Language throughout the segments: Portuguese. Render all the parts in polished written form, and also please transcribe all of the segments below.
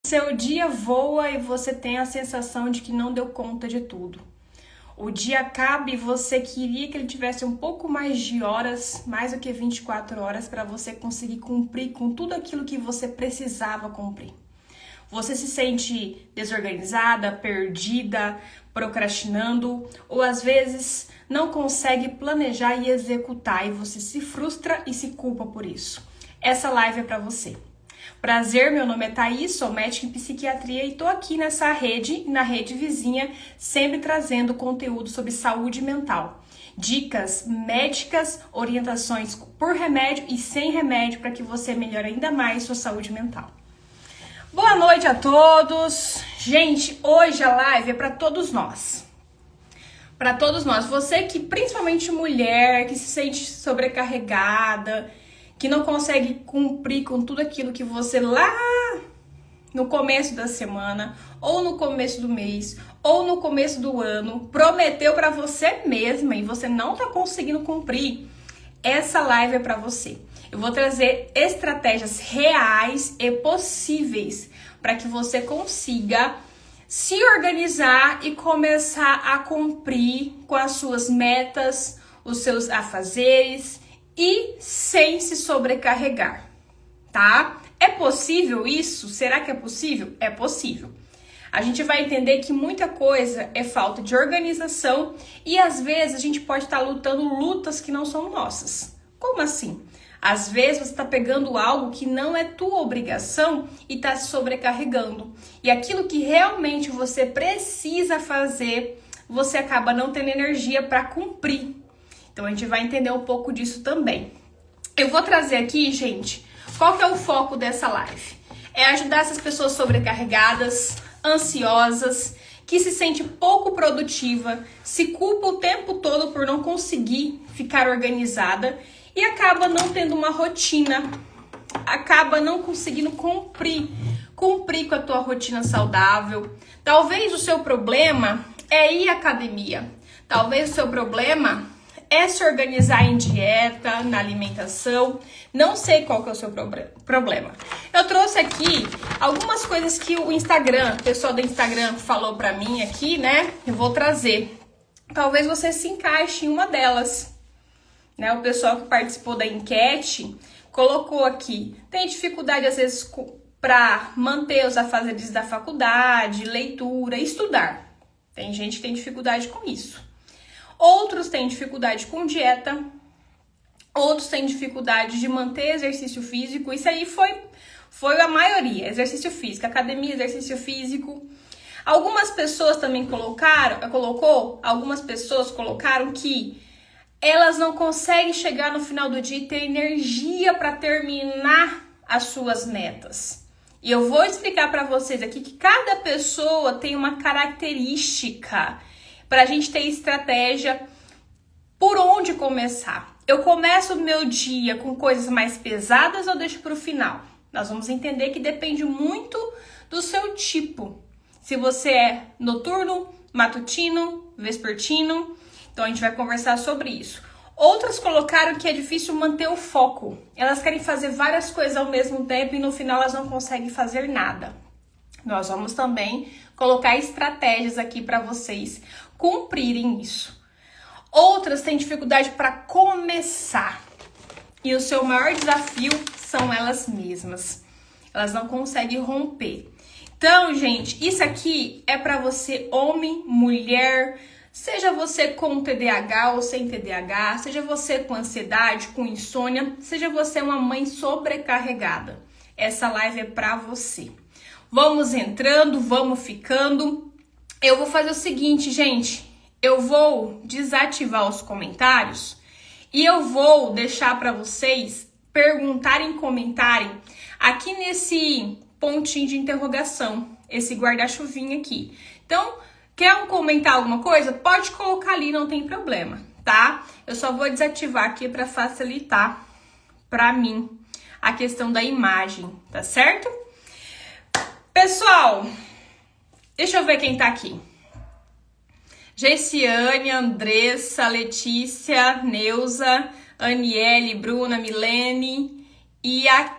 Seu dia voa e você tem a sensação de que não deu conta de tudo. O dia acaba e você queria que ele tivesse um pouco mais de horas, mais do que 24 horas, para você conseguir cumprir com tudo aquilo que você precisava cumprir. Você se sente desorganizada, perdida, procrastinando, ou às vezes não consegue planejar e executar e você se frustra e se culpa por isso. Essa live é para você. Prazer, meu nome é Thaís, sou médica em psiquiatria e tô aqui nessa rede, na rede vizinha, sempre trazendo conteúdo sobre saúde mental. Dicas médicas, orientações por remédio e sem remédio para que você melhore ainda mais sua saúde mental. Boa noite a todos! Gente, hoje a live é para todos nós. Para todos nós, você que principalmente mulher, que se sente sobrecarregada, que não consegue cumprir com tudo aquilo que você lá no começo da semana, ou no começo do mês, ou no começo do ano, prometeu para você mesma e você não está conseguindo cumprir, essa live é para você. Eu vou trazer estratégias reais e possíveis para que você consiga se organizar e começar a cumprir com as suas metas, os seus afazeres, e sem se sobrecarregar, tá? É possível isso? Será que é possível? É possível. A gente vai entender que muita coisa é falta de organização e às vezes a gente pode estar lutando lutas que não são nossas. Como assim? Às vezes você está pegando algo que não é tua obrigação e está se sobrecarregando. E aquilo que realmente você precisa fazer, você acaba não tendo energia para cumprir. Então, a gente vai entender um pouco disso também. Eu vou trazer aqui, gente, qual que é o foco dessa live? É ajudar essas pessoas sobrecarregadas, ansiosas, que se sente pouco produtiva, se culpa o tempo todo por não conseguir ficar organizada e acaba não tendo uma rotina, acaba não conseguindo cumprir com a tua rotina saudável. Talvez o seu problema é ir à academia. Talvez o seu problema é se organizar em dieta, na alimentação. Não sei qual que é o seu problema. Eu trouxe aqui algumas coisas que o pessoal do Instagram falou pra mim aqui, né? Eu vou trazer. Talvez você se encaixe em uma delas. Né? O pessoal que participou da enquete colocou aqui. Tem dificuldade às vezes para manter os afazeres da faculdade, leitura, estudar. Tem gente que tem dificuldade com isso. Outros têm dificuldade com dieta, outros têm dificuldade de manter exercício físico. Isso aí foi a maioria, exercício físico, academia, exercício físico. Algumas pessoas também algumas pessoas colocaram que elas não conseguem chegar no final do dia e ter energia para terminar as suas metas. E eu vou explicar para vocês aqui que cada pessoa tem uma característica para a gente ter estratégia por onde começar. Eu começo o meu dia com coisas mais pesadas ou deixo para o final? Nós vamos entender que depende muito do seu tipo. Se você é noturno, matutino, vespertino, então a gente vai conversar sobre isso. Outras colocaram que é difícil manter o foco. Elas querem fazer várias coisas ao mesmo tempo e no final elas não conseguem fazer nada. Nós vamos também colocar estratégias aqui para vocês cumprirem isso. Outras têm dificuldade para começar. E o seu maior desafio são elas mesmas. Elas não conseguem romper. Então, gente, isso aqui é para você, homem, mulher, seja você com TDAH ou sem TDAH, seja você com ansiedade, com insônia, seja você uma mãe sobrecarregada. Essa live é para você. Vamos entrando, vamos ficando. Eu vou fazer o seguinte, gente. Eu vou desativar os comentários e eu vou deixar para vocês perguntarem, comentarem aqui nesse pontinho de interrogação, esse guarda-chuvinha aqui. Então, quer comentar alguma coisa? Pode colocar ali, não tem problema, tá? Eu só vou desativar aqui para facilitar para mim a questão da imagem, tá certo? Pessoal, deixa eu ver quem tá aqui. Gessiane, Andressa, Letícia, Neuza, Aniele, Bruna, Milene e a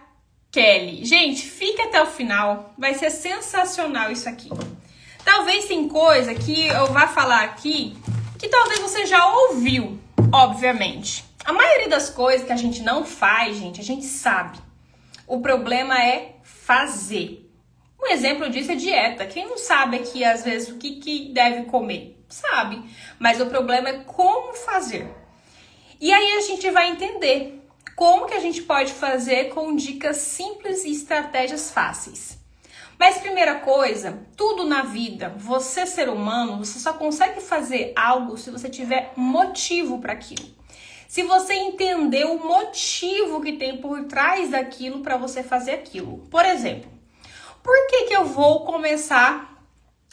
Kelly, gente, fique até o final, vai ser sensacional isso aqui. Talvez tem coisa que eu vá falar aqui que talvez você já ouviu, obviamente. A maioria das coisas que a gente não faz, gente, a gente sabe. O problema é fazer. Um exemplo disso é dieta. Quem não sabe aqui, às vezes, o que deve comer? Sabe. Mas o problema é como fazer. E aí a gente vai entender como que a gente pode fazer com dicas simples e estratégias fáceis. Mas primeira coisa, tudo na vida, você ser humano, você só consegue fazer algo se você tiver motivo para aquilo. Se você entender o motivo que tem por trás daquilo para você fazer aquilo. Por exemplo, por que eu vou começar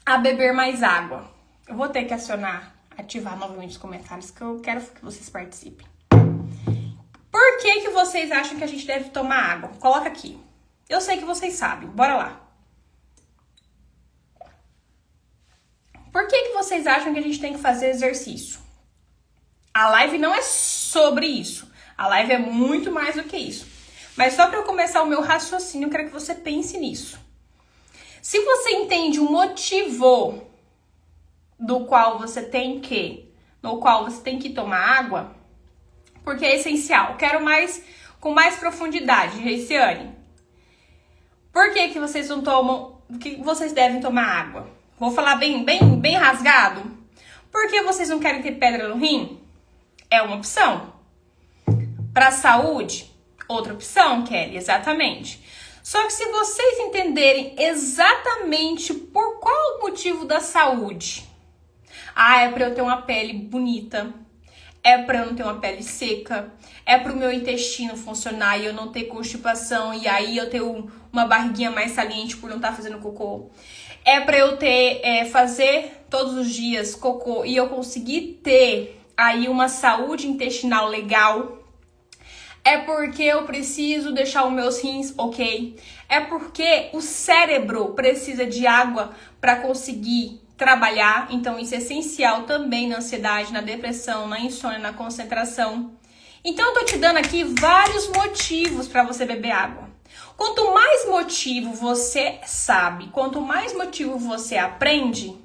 a beber mais água? Eu vou ter que ativar novamente os comentários que eu quero que vocês participem. Por que vocês acham que a gente deve tomar água? Coloca aqui. Eu sei que vocês sabem. Bora lá. Por que vocês acham que a gente tem que fazer exercício? A live não é sobre isso. A live é muito mais do que isso. Mas só para eu começar o meu raciocínio, eu quero que você pense nisso. Se você entende o motivo no qual você tem que tomar água, porque é essencial. Quero com mais profundidade, Reiciane. Por que vocês não tomam, que vocês devem tomar água? Vou falar bem rasgado. Por que vocês não querem ter pedra no rim? É uma opção. Para a saúde, outra opção, Kelly, exatamente. Só que se vocês entenderem exatamente por qual o motivo da saúde. É para eu ter uma pele bonita. É para eu não ter uma pele seca. É para o meu intestino funcionar e eu não ter constipação. E aí eu ter uma barriguinha mais saliente por não estar fazendo cocô. É para eu fazer todos os dias cocô e eu conseguir ter aí uma saúde intestinal legal. É porque eu preciso deixar os meus rins ok. É porque o cérebro precisa de água para conseguir trabalhar. Então isso é essencial também na ansiedade, na depressão, na insônia, na concentração. Então eu tô te dando aqui vários motivos para você beber água. Quanto mais motivo você sabe, quanto mais motivo você aprende,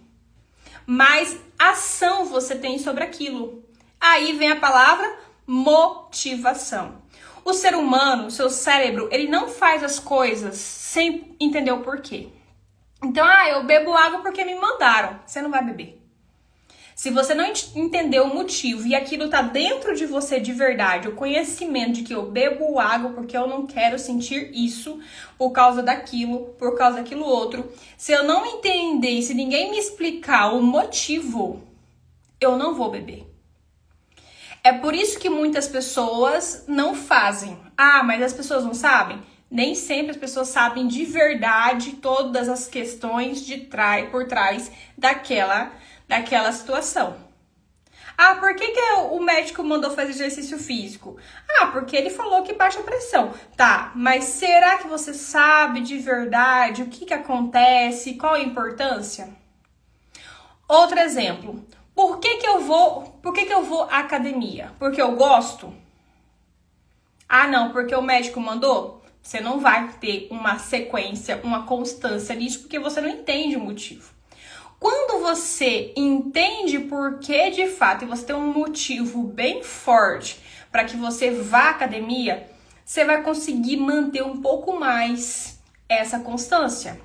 mais ação você tem sobre aquilo. Aí vem a palavra motivação. O ser humano, o seu cérebro, ele não faz as coisas sem entender o porquê. Então, eu bebo água porque me mandaram. Você não vai beber. Se você não entender o motivo e aquilo tá dentro de você de verdade, o conhecimento de que eu bebo água porque eu não quero sentir isso por causa daquilo outro. Se eu não entender e se ninguém me explicar o motivo, eu não vou beber. É por isso que muitas pessoas não fazem. Mas as pessoas não sabem? Nem sempre as pessoas sabem de verdade todas as questões por trás daquela situação. Por que o médico mandou fazer exercício físico? Porque ele falou que baixa a pressão. Tá, mas será que você sabe de verdade o que acontece? Qual a importância? Outro exemplo. Por que eu vou à academia? Porque eu gosto? Não, porque o médico mandou? Você não vai ter uma sequência, uma constância nisso, porque você não entende o motivo. Quando você entende por que de fato, e você tem um motivo bem forte para que você vá à academia, você vai conseguir manter um pouco mais essa constância.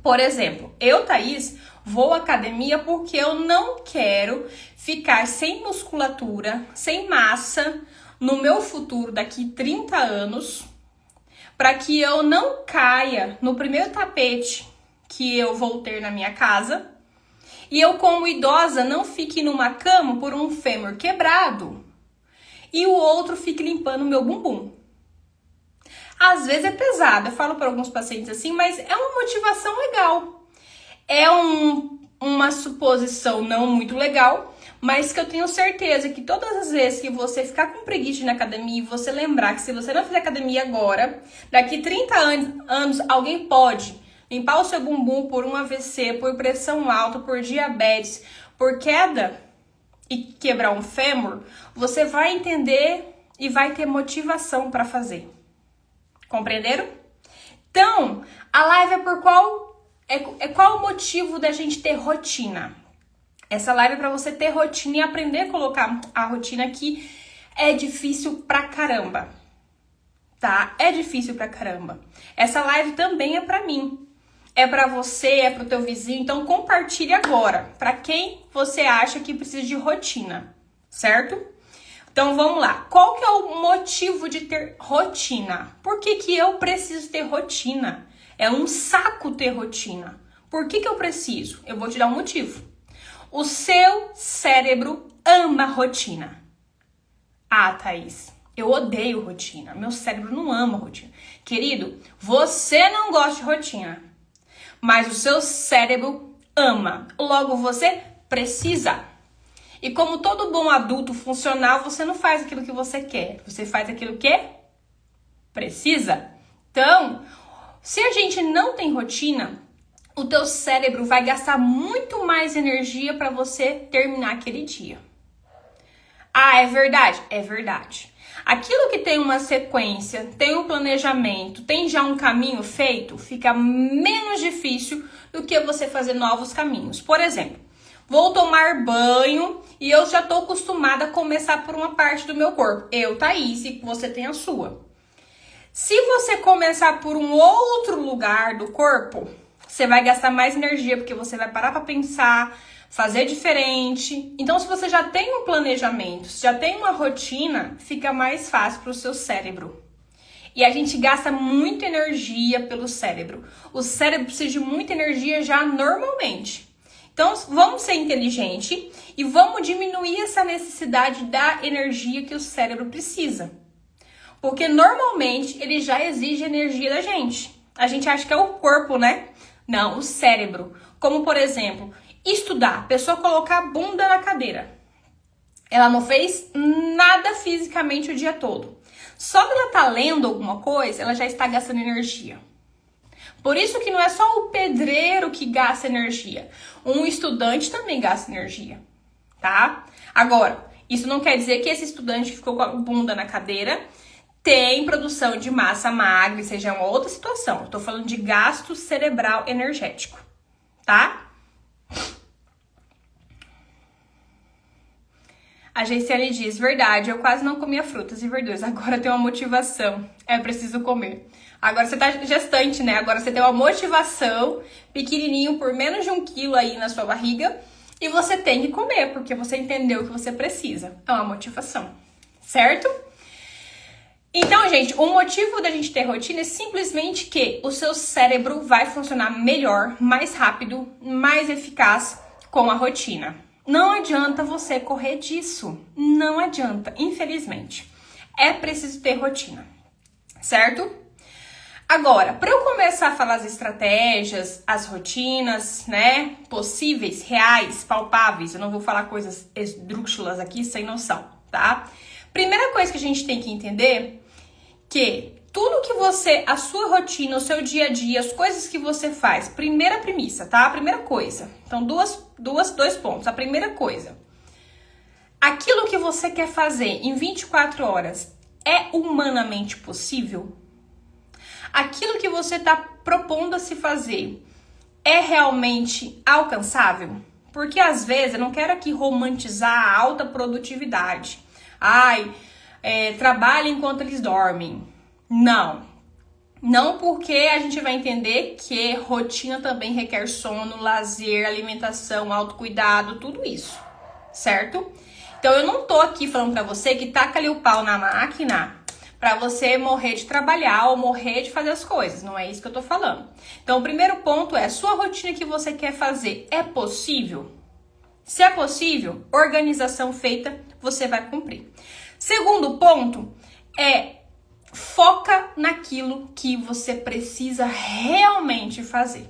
Por exemplo, eu, Thaís, vou à academia porque eu não quero ficar sem musculatura, sem massa no meu futuro daqui 30 anos, para que eu não caia no primeiro tapete que eu vou ter na minha casa e eu, como idosa, não fique numa cama por um fêmur quebrado e o outro fique limpando o meu bumbum. Às vezes é pesado, eu falo para alguns pacientes assim, mas é uma motivação legal. É uma suposição não muito legal, mas que eu tenho certeza que todas as vezes que você ficar com preguiça na academia e você lembrar que se você não fizer academia agora, daqui 30 anos alguém pode limpar o seu bumbum por um AVC, por pressão alta, por diabetes, por queda e quebrar um fêmur, você vai entender e vai ter motivação para fazer. Compreenderam? Então, a live é por qual o motivo da gente ter rotina? Essa live é para você ter rotina e aprender a colocar a rotina que é difícil pra caramba, tá? É difícil pra caramba. Essa live também é pra mim. É pra você, é pro teu vizinho. Então compartilhe agora. Pra quem você acha que precisa de rotina, certo? Então vamos lá. Qual que é o motivo de ter rotina? Por que que eu preciso ter rotina? É um saco ter rotina. Por que que eu preciso? Eu vou te dar um motivo. O seu cérebro ama rotina. Ah, Thaís, eu odeio rotina. Meu cérebro não ama rotina. Querido, você não gosta de rotina, mas o seu cérebro ama. Logo, você precisa. E como todo bom adulto funcional, você não faz aquilo que você quer. Você faz aquilo que precisa. Então, se a gente não tem rotina, o teu cérebro vai gastar muito mais energia para você terminar aquele dia. Ah, é verdade? É verdade. Aquilo que tem uma sequência, tem um planejamento, tem já um caminho feito, fica menos difícil do que você fazer novos caminhos. Por exemplo, vou tomar banho e eu já estou acostumada a começar por uma parte do meu corpo. Eu, Thaís, e você tem a sua. Se você começar por um outro lugar do corpo, você vai gastar mais energia, porque você vai parar para pensar, fazer diferente. Então, se você já tem um planejamento, se já tem uma rotina, fica mais fácil para o seu cérebro. E a gente gasta muita energia pelo cérebro. O cérebro precisa de muita energia já normalmente. Então, vamos ser inteligentes e vamos diminuir essa necessidade da energia que o cérebro precisa. Porque normalmente ele já exige energia da gente. A gente acha que é o corpo, né? Não, o cérebro. Como, por exemplo, estudar, a pessoa colocar a bunda na cadeira. Ela não fez nada fisicamente o dia todo. Só que ela tá lendo alguma coisa, ela já está gastando energia. Por isso que não é só o pedreiro que gasta energia. Um estudante também gasta energia, tá? Agora, isso não quer dizer que esse estudante que ficou com a bunda na cadeira tem produção de massa magra, seja uma outra situação. Eu tô falando de gasto cerebral energético, tá? A Geiciane diz, verdade, eu quase não comia frutas e verduras, agora tem uma motivação, é preciso comer. Agora você tá gestante, né? Agora você tem uma motivação, pequenininho, por menos de 1 quilo aí na sua barriga, e você tem que comer, porque você entendeu que você precisa. É uma motivação, certo? Então, gente, o motivo da gente ter rotina é simplesmente que o seu cérebro vai funcionar melhor, mais rápido, mais eficaz com a rotina. Não adianta você correr disso. Não adianta, infelizmente. É preciso ter rotina, certo? Agora, para eu começar a falar as estratégias, as rotinas, né, possíveis, reais, palpáveis, eu não vou falar coisas esdrúxulas aqui sem noção, tá? Primeira coisa que a gente tem que entender que tudo que você, a sua rotina, o seu dia a dia, as coisas que você faz, primeira premissa, tá? A primeira coisa. Então, dois pontos. A primeira coisa, aquilo que você quer fazer em 24 horas é humanamente possível? Aquilo que você está propondo a se fazer é realmente alcançável? Porque às vezes, eu não quero aqui romantizar a alta produtividade. Trabalha enquanto eles dormem. Não, porque a gente vai entender que rotina também requer sono, lazer, alimentação, autocuidado, tudo isso, certo? Então eu não tô aqui falando pra você que taca ali o pau na máquina pra você morrer de trabalhar ou morrer de fazer as coisas, não é isso que eu tô falando. Então o primeiro ponto é, sua rotina que você quer fazer é possível? Se é possível, organização feita, você vai cumprir. Segundo ponto é, foca naquilo que você precisa realmente fazer.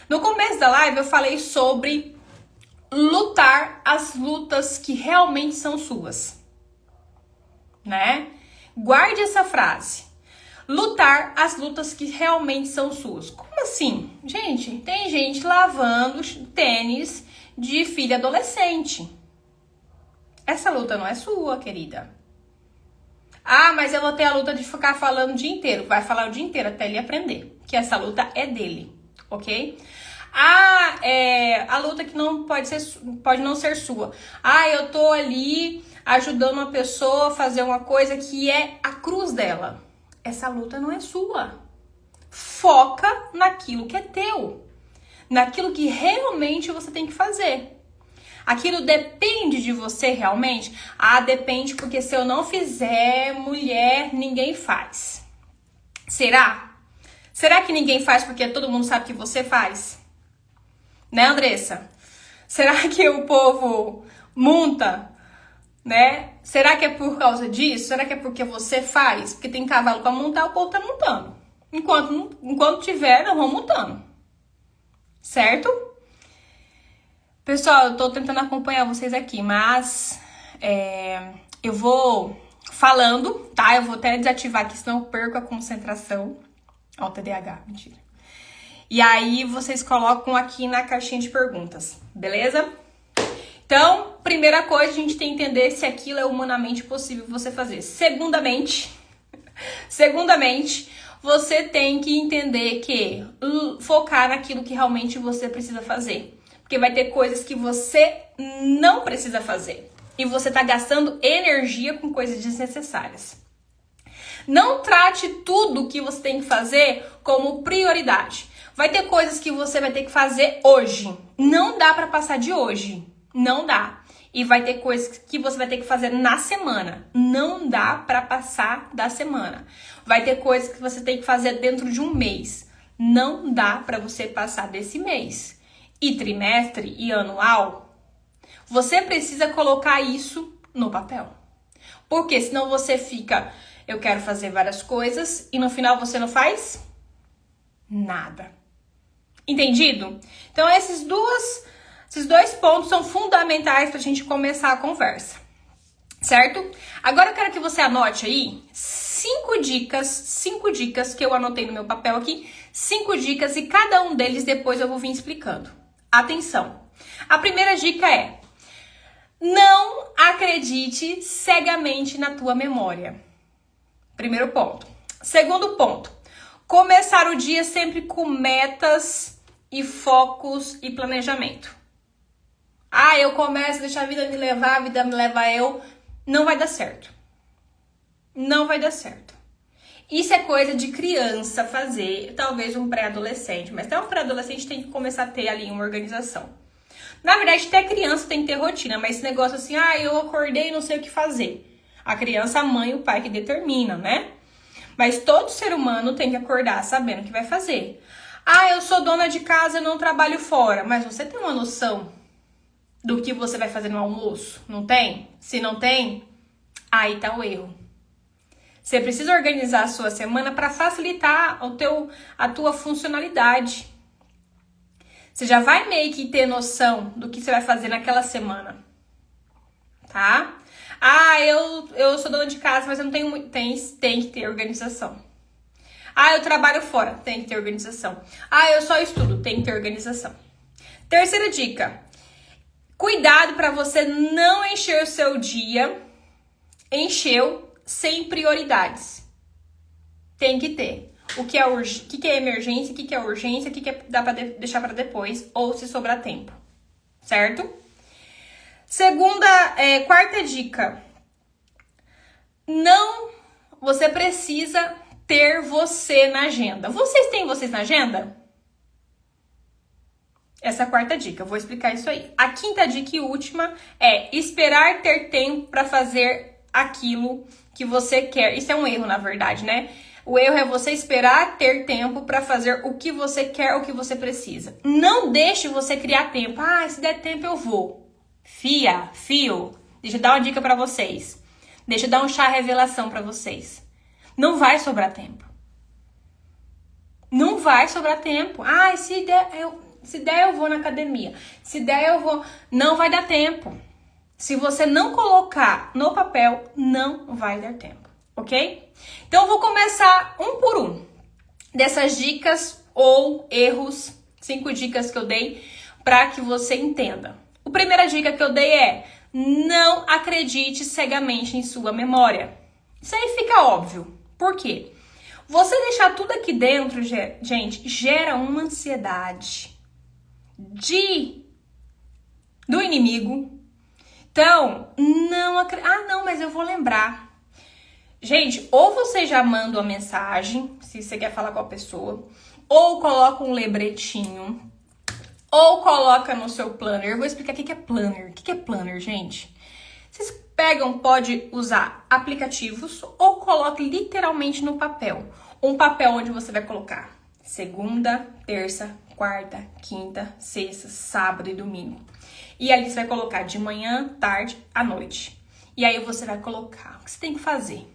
No começo da live eu falei sobre lutar as lutas que realmente são suas, né? Guarde essa frase. Lutar as lutas que realmente são suas. Como assim? Gente, tem gente lavando tênis de filha adolescente. Essa luta não é sua, querida. Ah, mas eu vou ter a luta de ficar falando o dia inteiro. Vai falar o dia inteiro até ele aprender que essa luta é dele, ok? Ah, a luta que não pode não ser sua. Ah, eu tô ali ajudando uma pessoa a fazer uma coisa que é a cruz dela. Essa luta não é sua. Foca naquilo que é teu. Naquilo que realmente você tem que fazer. Aquilo depende de você realmente? Ah, depende porque se eu não fizer, mulher, ninguém faz. Será? Será que ninguém faz porque todo mundo sabe que você faz? Né, Andressa? Será que o povo monta, né? Será que é por causa disso? Será que é porque você faz? Porque tem cavalo para montar, o povo tá montando. Enquanto tiver, nós vamos montando. Certo? Pessoal, eu tô tentando acompanhar vocês aqui, mas eu vou falando, tá? Eu vou até desativar aqui, senão eu perco a concentração. Ó, o TDAH, mentira. E aí, vocês colocam aqui na caixinha de perguntas, beleza? Então, primeira coisa, a gente tem que entender se aquilo é humanamente possível você fazer. Segundamente, você tem que entender que focar naquilo que realmente você precisa fazer. Porque vai ter coisas que você não precisa fazer. E você tá gastando energia com coisas desnecessárias. Não trate tudo que você tem que fazer como prioridade. Vai ter coisas que você vai ter que fazer hoje. Não dá pra passar de hoje. Não dá. E vai ter coisas que você vai ter que fazer na semana. Não dá pra passar da semana. Vai ter coisas que você tem que fazer dentro de um mês. Não dá pra você passar desse mês. E trimestre e anual, você precisa colocar isso no papel. Porque senão você fica, eu quero fazer várias coisas e no final você não faz nada. Entendido? Então esses dois pontos são fundamentais pra gente começar a conversa. Certo? Agora eu quero que você anote aí 5 dicas que eu anotei no meu papel aqui. 5 dicas e cada um deles depois eu vou vir explicando. Atenção! A primeira dica é: não acredite cegamente na tua memória. Primeiro ponto. Segundo ponto: começar o dia sempre com metas e focos e planejamento. Ah, eu começo a deixar a vida me levar, a vida me leva eu. Não vai dar certo. Não vai dar certo. Isso é coisa de criança fazer, talvez um pré-adolescente, mas até um pré-adolescente tem que começar a ter ali uma organização. Na verdade, até criança tem que ter rotina, mas esse negócio assim, eu acordei e não sei o que fazer. A criança, a mãe e o pai que determinam, né? Mas todo ser humano tem que acordar sabendo o que vai fazer. Eu sou dona de casa, eu não trabalho fora, mas você tem uma noção do que você vai fazer no almoço? Não tem? Se não tem, aí tá o erro. Você precisa organizar a sua semana para facilitar a tua funcionalidade. Você já vai meio que ter noção do que você vai fazer naquela semana. Tá? Eu sou dona de casa, mas eu não tenho muito. Tem que ter organização. Eu trabalho fora. Tem que ter organização. Eu só estudo. Tem que ter organização. Terceira dica. Cuidado para você não encher o seu dia. Sem prioridades. Tem que ter. O que é emergência, o que é urgência, o que dá pra deixar pra depois, ou se sobrar tempo. Certo? Quarta dica. Você precisa ter você na agenda. Vocês têm vocês na agenda? Essa é a quarta dica, eu vou explicar isso aí. A quinta dica e última é esperar ter tempo pra fazer aquilo que você quer. Isso é um erro, na verdade, né? O erro é você esperar ter tempo para fazer o que você quer, o que você precisa. Não deixe você criar tempo. Se der tempo eu vou. Fio, deixa eu dar uma dica para vocês. Deixa eu dar um chá revelação para vocês. Não vai sobrar tempo. Não vai sobrar tempo. Se der eu vou na academia. Se der eu vou. Não vai dar tempo. Se você não colocar no papel, não vai dar tempo, ok? Então, eu vou começar um por um dessas dicas ou erros, 5 dicas que eu dei para que você entenda. A primeira dica que eu dei é: não acredite cegamente em sua memória. Isso aí fica óbvio. Por quê? Você deixar tudo aqui dentro, gente, gera uma ansiedade do inimigo. Então, não, mas eu vou lembrar. Gente, ou você já manda uma mensagem, se você quer falar com a pessoa, ou coloca um lembretinho, ou coloca no seu planner. Eu vou explicar o que é planner. O que é planner, gente? Vocês pode usar aplicativos ou coloque literalmente no papel. Um papel onde você vai colocar segunda, terça, quarta, quinta, sexta, sábado e domingo. E ali você vai colocar de manhã, tarde, à noite. E aí você vai colocar o que você tem que fazer.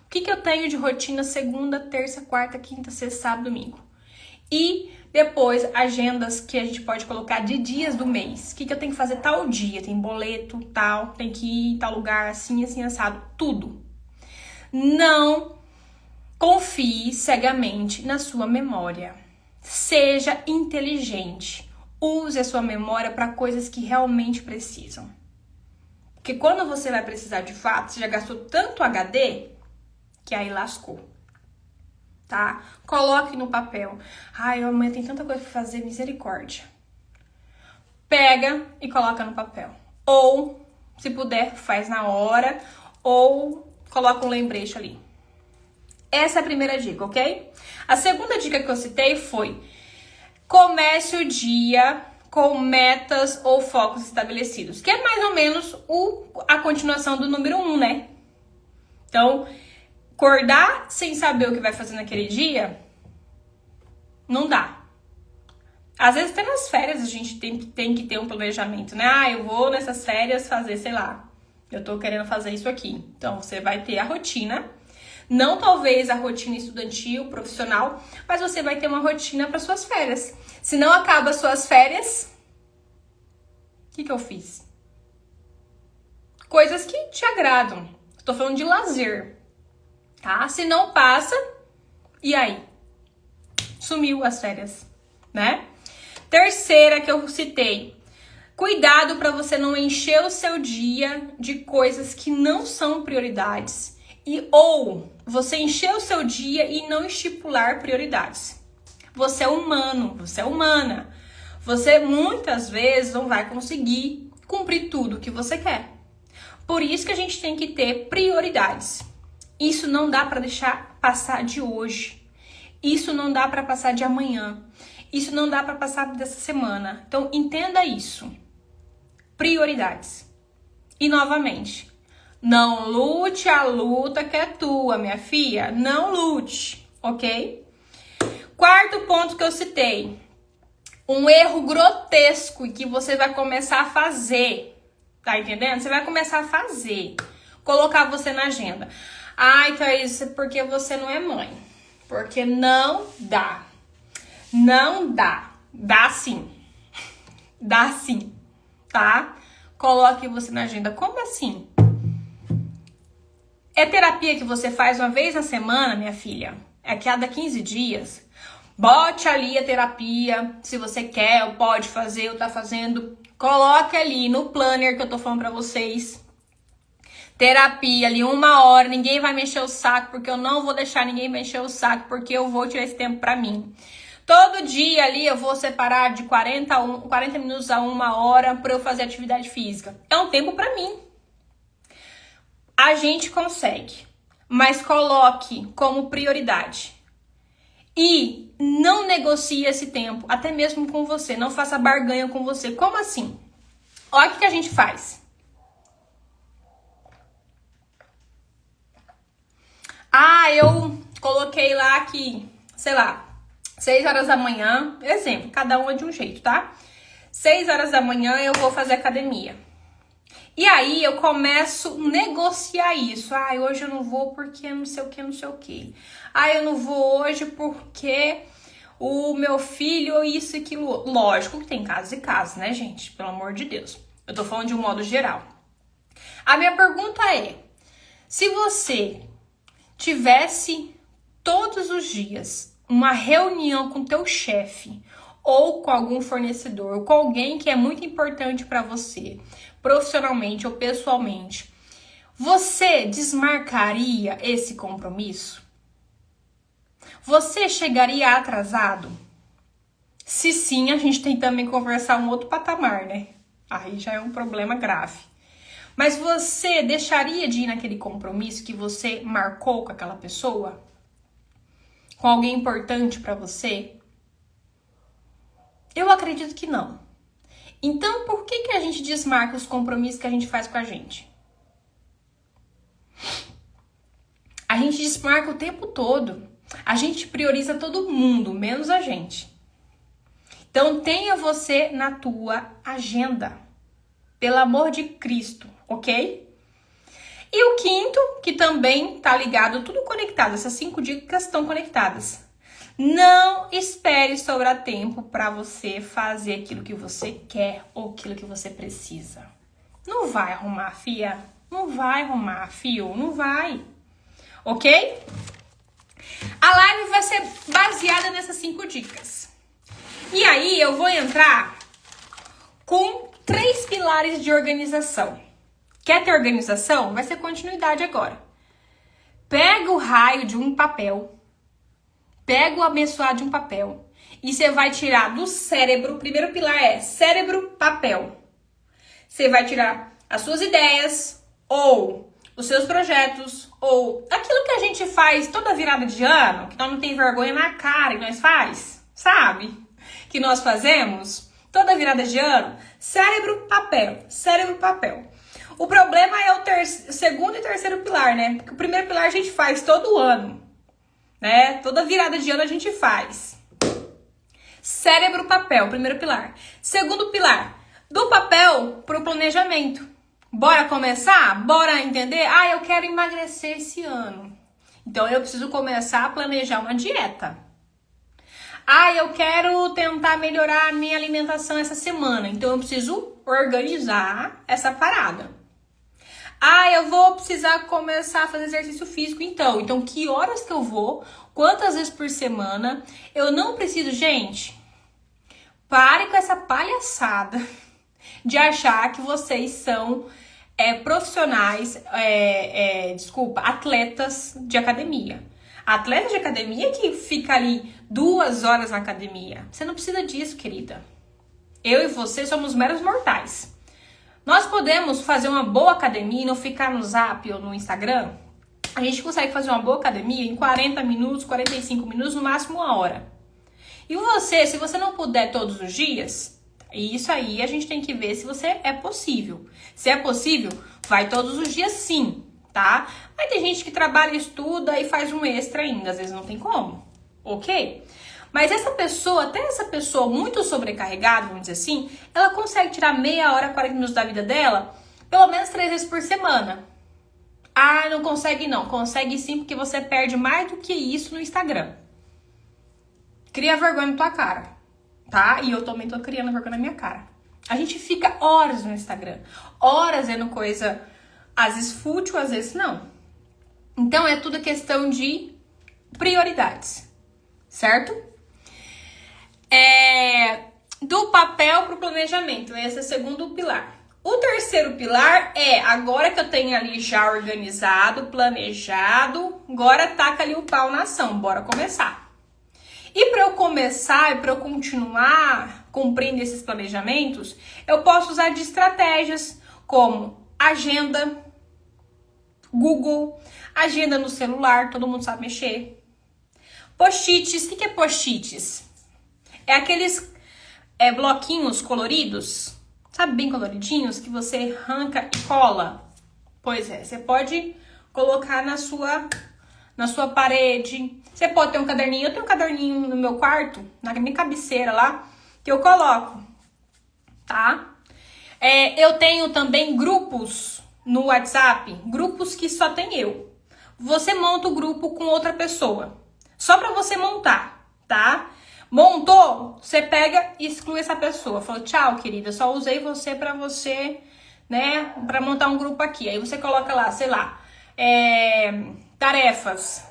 O que eu tenho de rotina segunda, terça, quarta, quinta, sexta, sábado, domingo. E depois agendas que a gente pode colocar de dias do mês. O que eu tenho que fazer tal dia? Tem boleto, tal, tem que ir em tal lugar, assim, assim, assado. Tudo. Não confie cegamente na sua memória. Seja inteligente. Use a sua memória para coisas que realmente precisam. Porque quando você vai precisar de fato, você já gastou tanto HD que aí lascou. Tá? Coloque no papel. Ai, amanhã tem tanta coisa pra fazer, misericórdia. Pega e coloca no papel. Ou, se puder, faz na hora. Ou coloca um lembrete ali. Essa é a primeira dica, ok? A segunda dica que eu citei foi: comece o dia com metas ou focos estabelecidos. Que é mais ou menos a continuação do número 1, né? Então, acordar sem saber o que vai fazer naquele dia, não dá. Às vezes até nas férias a gente tem que ter um planejamento, né? Ah, eu vou nessas férias fazer, sei lá, eu tô querendo fazer isso aqui. Então, você vai ter a rotina, não talvez a rotina estudantil, profissional, mas você vai ter uma rotina para suas férias. Se não acaba as suas férias, o que eu fiz? Coisas que te agradam. Tô falando de lazer. Tá? Se não passa, e aí? Sumiu as férias, né? Terceira que eu citei: cuidado para você não encher o seu dia de coisas que não são prioridades ou você encher o seu dia e não estipular prioridades. Você é humano, você é humana. Você muitas vezes não vai conseguir cumprir tudo que você quer. Por isso que a gente tem que ter prioridades. Isso não dá para deixar passar de hoje. Isso não dá para passar de amanhã. Isso não dá para passar dessa semana. Então, entenda isso. Prioridades. E, novamente, não lute a luta que é tua, minha filha. Não lute, ok? Quarto ponto que eu citei. Um erro grotesco e que você vai começar a fazer. Tá entendendo? Você vai começar a fazer. Colocar você na agenda. Ai, Thaís, porque você não é mãe. Porque não dá. Não dá. Dá sim. Dá sim. Tá? Coloque você na agenda. Como assim? É terapia que você faz uma vez na semana, minha filha? É a cada 15 dias? Bote ali a terapia. Se você quer ou pode fazer ou tá fazendo, coloque ali no planner que eu tô falando pra vocês. Terapia ali, 1 hora, ninguém vai mexer o saco, porque eu não vou deixar ninguém mexer o saco, porque eu vou tirar esse tempo pra mim. Todo dia ali eu vou separar de 40 minutos a 1 hora pra eu fazer atividade física. É um tempo pra mim. A gente consegue, mas coloque como prioridade. E não negocie esse tempo, até mesmo com você, não faça barganha com você. Como assim? Olha o que a gente faz. Ah, eu coloquei lá que, sei lá, 6 horas da manhã, exemplo, cada um é de um jeito, tá? 6 horas da manhã eu vou fazer academia. E aí eu começo a negociar isso. Ah, hoje eu não vou porque não sei o que, não sei o que. Ah, eu não vou hoje porque o meu filho, isso e aquilo. Lógico que tem casos e casos, né, gente? Pelo amor de Deus. Eu tô falando de um modo geral. A minha pergunta é: se você tivesse todos os dias uma reunião com teu chefe ou com algum fornecedor, ou com alguém que é muito importante para você, profissionalmente ou pessoalmente, Você desmarcaria esse compromisso? Você chegaria atrasado? Se sim, a gente tem que também conversar um outro patamar, né? Aí já é um problema grave. Mas você deixaria de ir naquele compromisso que você marcou com aquela pessoa? Com alguém importante para você? Eu acredito que não. Então, por que a gente desmarca os compromissos que a gente faz com a gente? A gente desmarca o tempo todo. A gente prioriza todo mundo, menos a gente. Então, tenha você na tua agenda. Pelo amor de Cristo, ok? E o quinto, que também tá ligado, tudo conectado. Essas 5 dicas estão conectadas. Não espere sobrar tempo para você fazer aquilo que você quer ou aquilo que você precisa. Não vai arrumar, fia. Não vai arrumar, fio. Não vai. Ok? A live vai ser baseada nessas 5 dicas. E aí eu vou entrar com 3 pilares de organização. Quer ter organização? Vai ser continuidade agora. Pega o raio de um papel. Pega o abençoado de um papel. E você vai tirar do cérebro. O primeiro pilar é cérebro, papel. Você vai tirar as suas ideias, ou os seus projetos, ou aquilo que a gente faz toda virada de ano, que nós não tem vergonha na cara e nós faz, sabe? Que nós fazemos toda virada de ano. Cérebro, papel. Cérebro, papel. O problema é o segundo e terceiro pilar, né? Porque o primeiro pilar a gente faz todo ano, né? Toda virada de ano a gente faz. Cérebro, papel, primeiro pilar. Segundo pilar, do papel pro planejamento. Bora começar? Bora entender? Ah, eu quero emagrecer esse ano. Então eu preciso começar a planejar uma dieta. Ah, eu quero tentar melhorar a minha alimentação essa semana. Então eu preciso organizar essa parada. Ah, eu vou precisar começar a fazer exercício físico, então que horas que eu vou, quantas vezes por semana, eu não preciso, gente, pare com essa palhaçada de achar que vocês são profissionais, atletas de academia. Atleta de academia que fica ali 2 horas na academia. Você não precisa disso, querida. Eu e você somos meros mortais. Nós podemos fazer uma boa academia e não ficar no Zap ou no Instagram. A gente consegue fazer uma boa academia em 40 minutos, 45 minutos, no máximo 1 hora. E você, se você não puder todos os dias, isso aí a gente tem que ver se você é possível. Se é possível, vai todos os dias sim, tá? Mas tem gente que trabalha, estuda e faz um extra ainda, às vezes não tem como, ok? Mas essa pessoa, até essa pessoa muito sobrecarregada, vamos dizer assim, ela consegue tirar meia hora, 40 minutos da vida dela, pelo menos 3 vezes por semana. Ah, não consegue não. Consegue sim, porque você perde mais do que isso no Instagram. Cria vergonha na tua cara, tá? E eu também tô criando vergonha na minha cara. A gente fica horas no Instagram, horas vendo coisa, às vezes fútil, às vezes não. Então é tudo questão de prioridades, certo? Do papel pro planejamento, esse é o segundo pilar. O terceiro pilar é, agora que eu tenho ali já organizado, planejado, agora taca ali o pau na ação, bora começar. E para eu começar e para eu continuar cumprindo esses planejamentos, eu posso usar de estratégias como agenda, Google, agenda no celular, todo mundo sabe mexer. Post-its, o que é post-its? É aqueles bloquinhos coloridos, sabe, bem coloridinhos, que você arranca e cola. Pois é, você pode colocar na sua parede. Você pode ter um caderninho. Eu tenho um caderninho no meu quarto, na minha cabeceira lá, que eu coloco, tá? Eu tenho também grupos no WhatsApp, grupos que só tem eu. Você monta o grupo com outra pessoa, só pra você montar, tá? Montou, você pega e exclui essa pessoa. Falou, tchau, querida, só usei você pra você, né, pra montar um grupo aqui. Aí você coloca lá, sei lá, tarefas,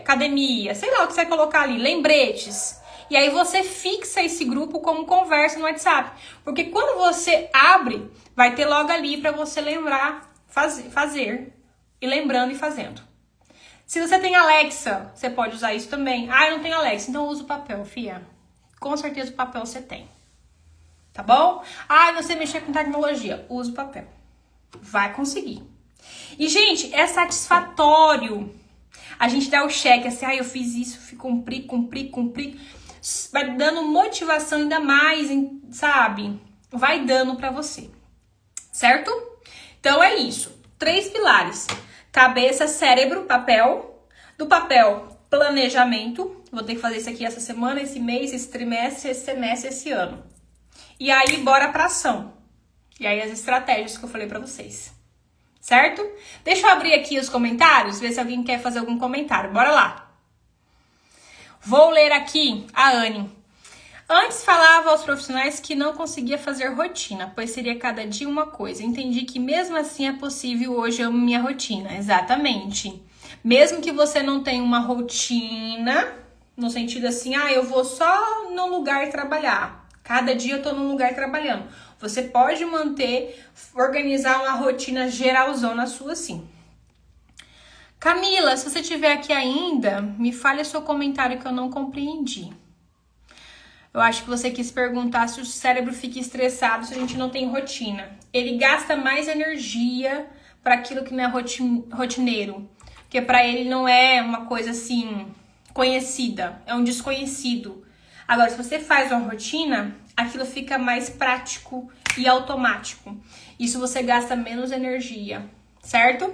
academia, sei lá o que você vai colocar ali, lembretes. E aí você fixa esse grupo como conversa no WhatsApp. Porque quando você abre, vai ter logo ali para você lembrar, fazer. E lembrando e fazendo. Se você tem Alexa, você pode usar isso também. Ah, eu não tenho Alexa, então usa o papel, fia. Com certeza o papel você tem. Tá bom? Ah, você mexer com tecnologia, usa o papel. Vai conseguir. E, gente, é satisfatório a gente dar o cheque, assim, eu fiz isso, cumpri. Vai dando motivação ainda mais, sabe? Vai dando pra você. Certo? Então, é isso. 3 pilares. Cabeça, cérebro, papel. Do papel, planejamento. Vou ter que fazer isso aqui essa semana, esse mês, esse trimestre, esse semestre, esse ano. E aí, bora pra ação. E aí, as estratégias que eu falei pra vocês. Certo? Deixa eu abrir aqui os comentários, ver se alguém quer fazer algum comentário. Bora lá. Vou ler aqui a Anne. Antes falava aos profissionais que não conseguia fazer rotina, pois seria cada dia uma coisa. Entendi que mesmo assim é possível hoje eu minha rotina. Exatamente. Mesmo que você não tenha uma rotina, no sentido assim, eu vou só num lugar trabalhar. Cada dia eu tô num lugar trabalhando. Você pode organizar uma rotina geralzona sua sim. Camila, se você estiver aqui ainda, me fale o seu comentário que eu não compreendi. Eu acho que você quis perguntar se o cérebro fica estressado se a gente não tem rotina. Ele gasta mais energia para aquilo que não é rotineiro. Porque para ele não é uma coisa assim conhecida, é um desconhecido. Agora, se você faz uma rotina, aquilo fica mais prático e automático. Isso você gasta menos energia, certo?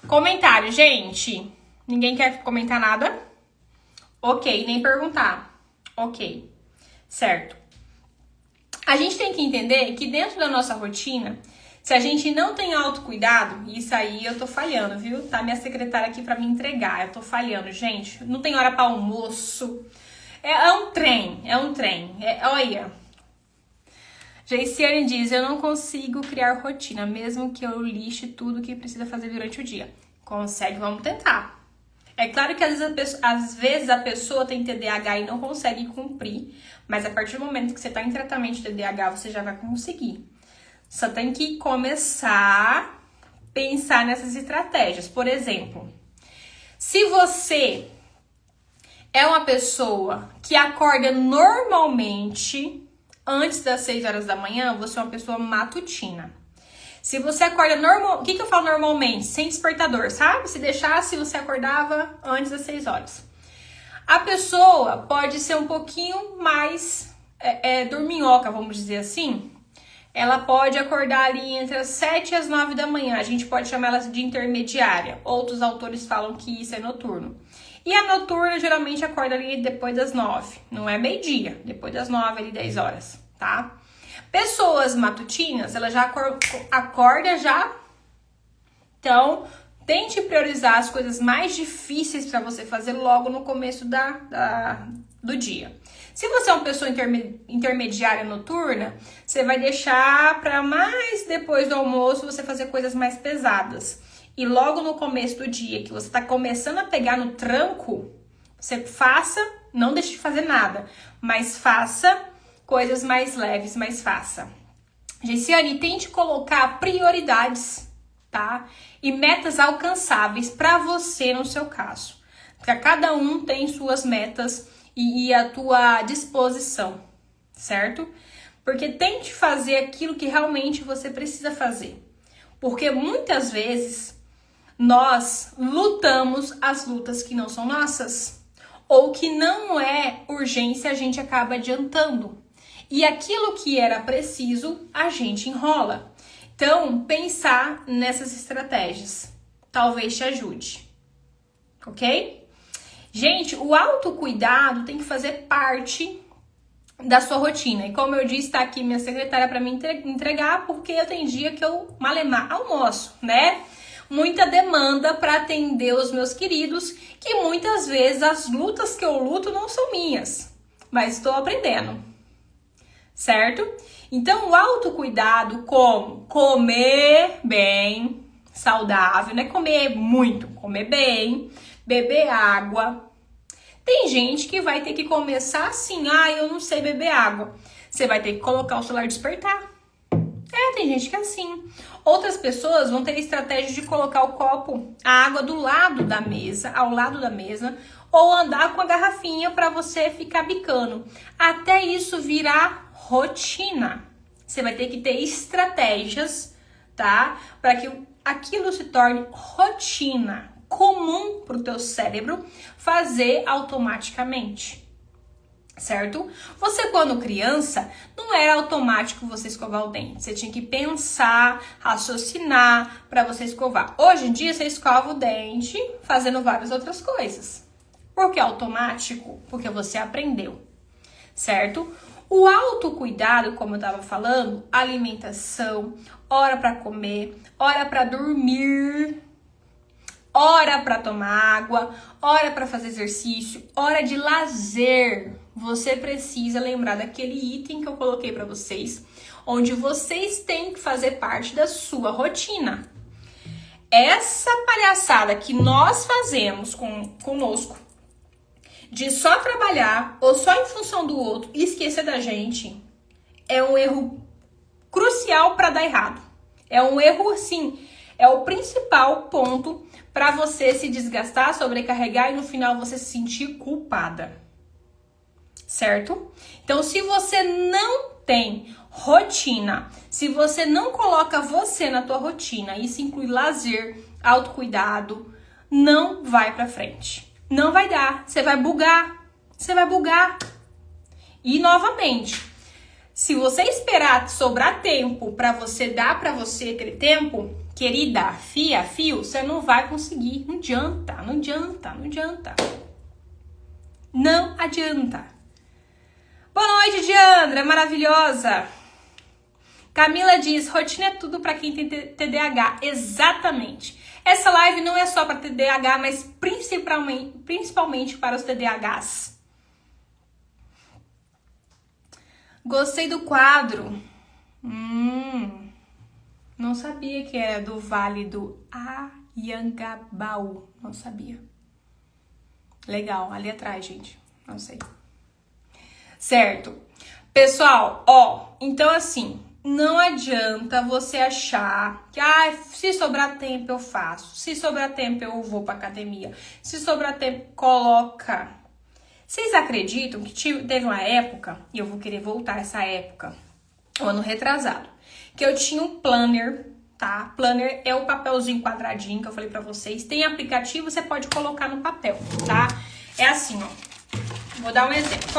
Comentário, gente. Ninguém quer comentar nada? Ok, nem perguntar. Ok, certo. A gente tem que entender que dentro da nossa rotina, se a gente não tem autocuidado, isso aí eu tô falhando, viu? Tá minha secretária aqui pra me entregar, eu tô falhando, gente. Não tem hora pra almoço. É um trem. Olha. Geiciane diz, eu não consigo criar rotina, mesmo que eu lixe tudo que precisa fazer durante o dia. Consegue, vamos tentar. É claro que às vezes a pessoa tem TDAH e não consegue cumprir, mas a partir do momento que você tá em tratamento de TDAH, você já vai conseguir. Só tem que começar a pensar nessas estratégias. Por exemplo, se você é uma pessoa que acorda normalmente antes das 6 horas da manhã, você é uma pessoa matutina. Se você acorda normal, o que eu falo normalmente? Sem despertador, sabe? Se deixasse, você acordava antes das 6 horas. A pessoa pode ser um pouquinho mais dorminhoca, vamos dizer assim. Ela pode acordar ali entre as 7 e as 9 da manhã. A gente pode chamar ela de intermediária. Outros autores falam que isso é noturno. E a noturna geralmente acorda ali depois das 9. Não é meio-dia, depois das 9, ali 10 horas, tá? Pessoas matutinas, ela já acorda já. Então, tente priorizar as coisas mais difíceis para você fazer logo no começo do dia. Se você é uma pessoa intermediária noturna, você vai deixar para mais depois do almoço você fazer coisas mais pesadas. E logo no começo do dia, que você está começando a pegar no tranco, você faça, não deixe de fazer nada, mas faça coisas mais leves, mas faça. Geiciane, tente colocar prioridades, tá? E metas alcançáveis para você no seu caso. Porque cada um tem suas metas e a tua disposição, certo? Porque tente fazer aquilo que realmente você precisa fazer. Porque muitas vezes nós lutamos as lutas que não são nossas, ou que não é urgência, a gente acaba adiantando. E aquilo que era preciso, a gente enrola. Então, pensar nessas estratégias talvez te ajude, ok? Gente, o autocuidado tem que fazer parte da sua rotina. E como eu disse, tá aqui minha secretária para me entregar, porque eu tenho dia que eu malemar almoço, né? Muita demanda para atender os meus queridos, que muitas vezes as lutas que eu luto não são minhas, mas estou aprendendo, certo? Então, o autocuidado, como comer bem, saudável, não é comer muito, comer bem, beber água, Tem gente que vai ter que começar assim, eu não sei beber água. Você vai ter que colocar o celular despertar. Tem gente que é assim. Outras pessoas vão ter estratégia de colocar o copo, a água do lado da mesa, ao lado da mesa, ou andar com a garrafinha para você ficar bicando. Até isso virar rotina. Você vai ter que ter estratégias, tá? Para que aquilo se torne rotina, comum para o teu cérebro fazer automaticamente. Certo? Você, quando criança, não era automático você escovar o dente. Você tinha que pensar, raciocinar para você escovar. Hoje em dia, você escova o dente fazendo várias outras coisas. Por que automático? Porque você aprendeu. Certo? O autocuidado, como eu estava falando, alimentação, hora para comer, hora para dormir, hora para tomar água, hora para fazer exercício, hora de lazer. Você precisa lembrar daquele item que eu coloquei para vocês, onde vocês têm que fazer parte da sua rotina. Essa palhaçada que nós fazemos conosco, de só trabalhar ou só em função do outro e esquecer da gente, é um erro crucial para dar errado. É um erro, assim, é o principal ponto para você se desgastar, sobrecarregar e no final você se sentir culpada. Certo? Então, se você não tem rotina, se você não coloca você na tua rotina, isso inclui lazer, autocuidado, não vai pra frente. Não vai dar. Você vai bugar. Você vai bugar. E, novamente, se você esperar sobrar tempo pra você dar pra você aquele tempo, querida, fio, você não vai conseguir. Não adianta, não adianta, não adianta. Não adianta. Boa noite, Diandra, maravilhosa. Camila diz, rotina é tudo para quem tem TDAH. Exatamente. Essa live não é só para TDAH, mas principalmente para os TDAHs. Gostei do quadro. Não sabia que era do Vale do Anhangabaú. Não sabia. Legal, ali atrás, gente. Não sei. Certo? Pessoal, então assim, não adianta você achar que, se sobrar tempo eu faço, se sobrar tempo eu vou pra academia, se sobrar tempo, coloca. Vocês acreditam que teve uma época, e eu vou querer voltar a essa época, o ano retrasado, que eu tinha um planner, tá? Planner é o papelzinho quadradinho que eu falei pra vocês, tem aplicativo, você pode colocar no papel, tá? É assim, ó. Vou dar um exemplo.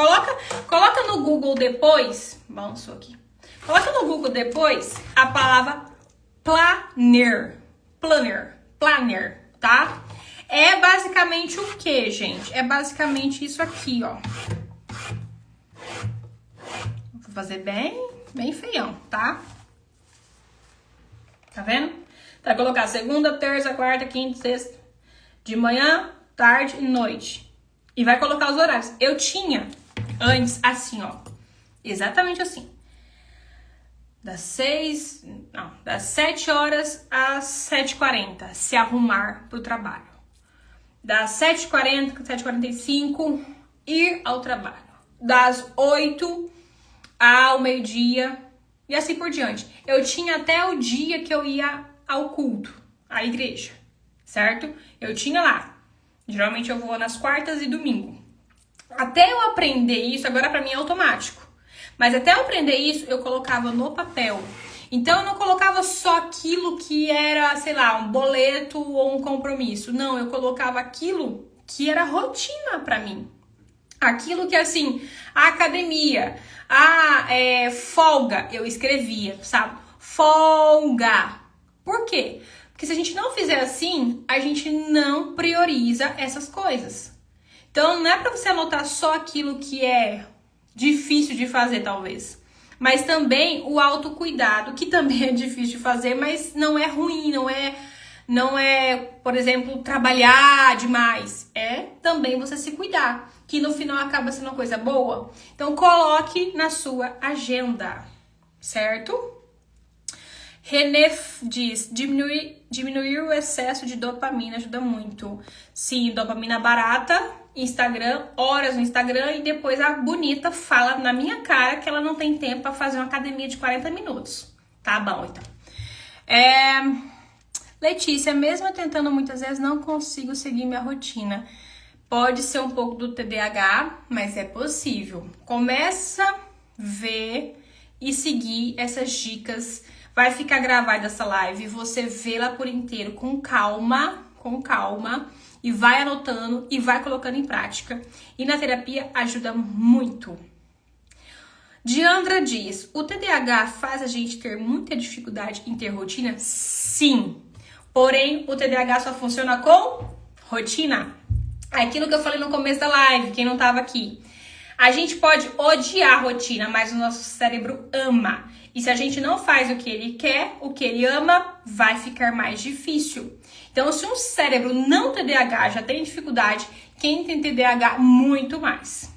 Coloca no Google depois. Vamos aqui. Coloca no Google depois a palavra planner. Planner, tá? É basicamente o que, gente? É basicamente isso aqui, ó. Vou fazer bem feião, tá? Tá vendo? Vai colocar segunda, terça, quarta, quinta, sexta. De manhã, tarde e noite. E vai colocar os horários. Eu tinha antes assim, ó. Exatamente assim. Das 7 horas às 7h40. Se arrumar pro trabalho. Das 7h40, 7h45, ir ao trabalho. Das 8 ao meio-dia. E assim por diante. Eu tinha até o dia que eu ia ao culto. À igreja. Certo? Eu tinha lá. Geralmente eu vou nas quartas e domingo. Até eu aprender isso, agora pra mim é automático. Mas até eu aprender isso, eu colocava no papel. Então eu não colocava só aquilo que era, sei lá, um boleto ou um compromisso. Não, eu colocava aquilo que era rotina pra mim. Aquilo que, assim, a academia, folga, eu escrevia, sabe? Folga. Por quê? Porque se a gente não fizer assim, a gente não prioriza essas coisas. Então, não é pra você anotar só aquilo que é difícil de fazer, talvez. Mas também o autocuidado, que também é difícil de fazer, mas não é ruim, não é, por exemplo, trabalhar demais. É também você se cuidar, que no final acaba sendo uma coisa boa. Então, coloque na sua agenda, certo? René diz, diminuir o excesso de dopamina ajuda muito. Sim, dopamina barata Instagram, horas no Instagram, e depois a bonita fala na minha cara que ela não tem tempo para fazer uma academia de 40 minutos. Tá bom, então. Letícia, mesmo eu tentando muitas vezes, não consigo seguir minha rotina. Pode ser um pouco do TDAH, mas é possível. Começa a ver e seguir essas dicas. Vai ficar gravada essa live, você vê lá por inteiro com calma, e vai anotando e vai colocando em prática. E na terapia ajuda muito. Diandra diz, o TDAH faz a gente ter muita dificuldade em ter rotina? Sim. Porém, o TDAH só funciona com rotina. Aquilo que eu falei no começo da live, quem não tava aqui. A gente pode odiar a rotina, mas o nosso cérebro ama. E se a gente não faz o que ele quer, o que ele ama, vai ficar mais difícil. Então, se um cérebro não TDAH já tem dificuldade, quem tem TDAH, muito mais.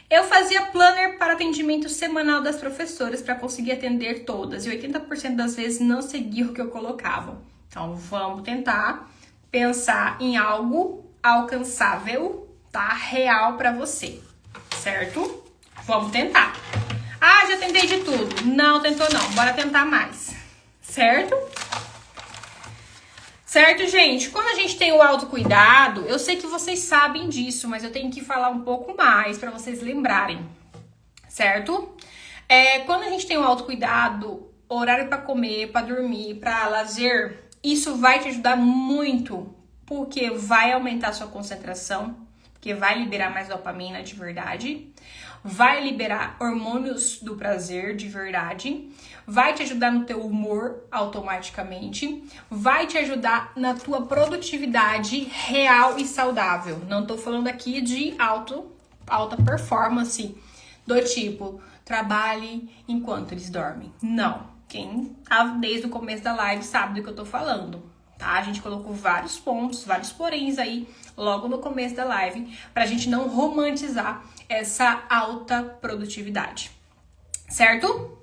Eu fazia planner para atendimento semanal das professoras para conseguir atender todas. E 80% das vezes não seguia o que eu colocava. Então, vamos tentar pensar em algo alcançável, tá? Real para você, certo? Vamos tentar. Ah, já tentei de tudo. Não tentou não, bora tentar mais, certo? Certo, gente? Quando a gente tem o autocuidado, eu sei que vocês sabem disso, mas eu tenho que falar um pouco mais para vocês lembrarem, certo? Quando a gente tem o autocuidado, horário para comer, para dormir, para lazer, isso vai te ajudar muito, porque vai aumentar a sua concentração, porque vai liberar mais dopamina de verdade, vai liberar hormônios do prazer de verdade, vai te ajudar no teu humor automaticamente, vai te ajudar na tua produtividade real e saudável. Não tô falando aqui de alta performance, do tipo, trabalhe enquanto eles dormem. Não. Quem tá desde o começo da live sabe do que eu tô falando, tá? A gente colocou vários pontos, vários poréns aí, logo no começo da live, pra gente não romantizar essa alta produtividade, certo?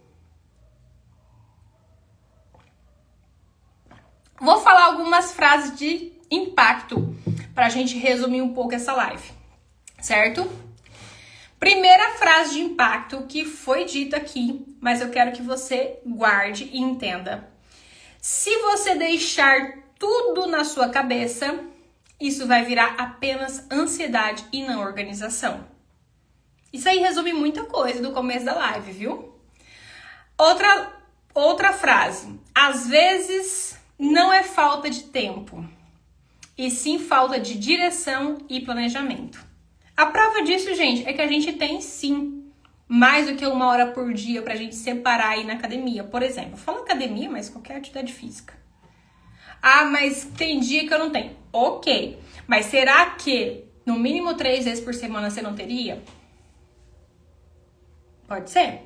Vou falar algumas frases de impacto pra gente resumir um pouco essa live, certo? Primeira frase de impacto que foi dita aqui, mas eu quero que você guarde e entenda. Se você deixar tudo na sua cabeça, isso vai virar apenas ansiedade e não organização. Isso aí resume muita coisa do começo da live, viu? Outra frase. Às vezes não é falta de tempo, e sim falta de direção e planejamento. A prova disso, gente, é que a gente tem sim mais do que 1 hora por dia pra gente separar aí na academia. Por exemplo, eu falo academia, mas qualquer atividade física. Ah, mas tem dia que eu não tenho. Ok, mas será que no mínimo 3 vezes por semana você não teria? Pode ser.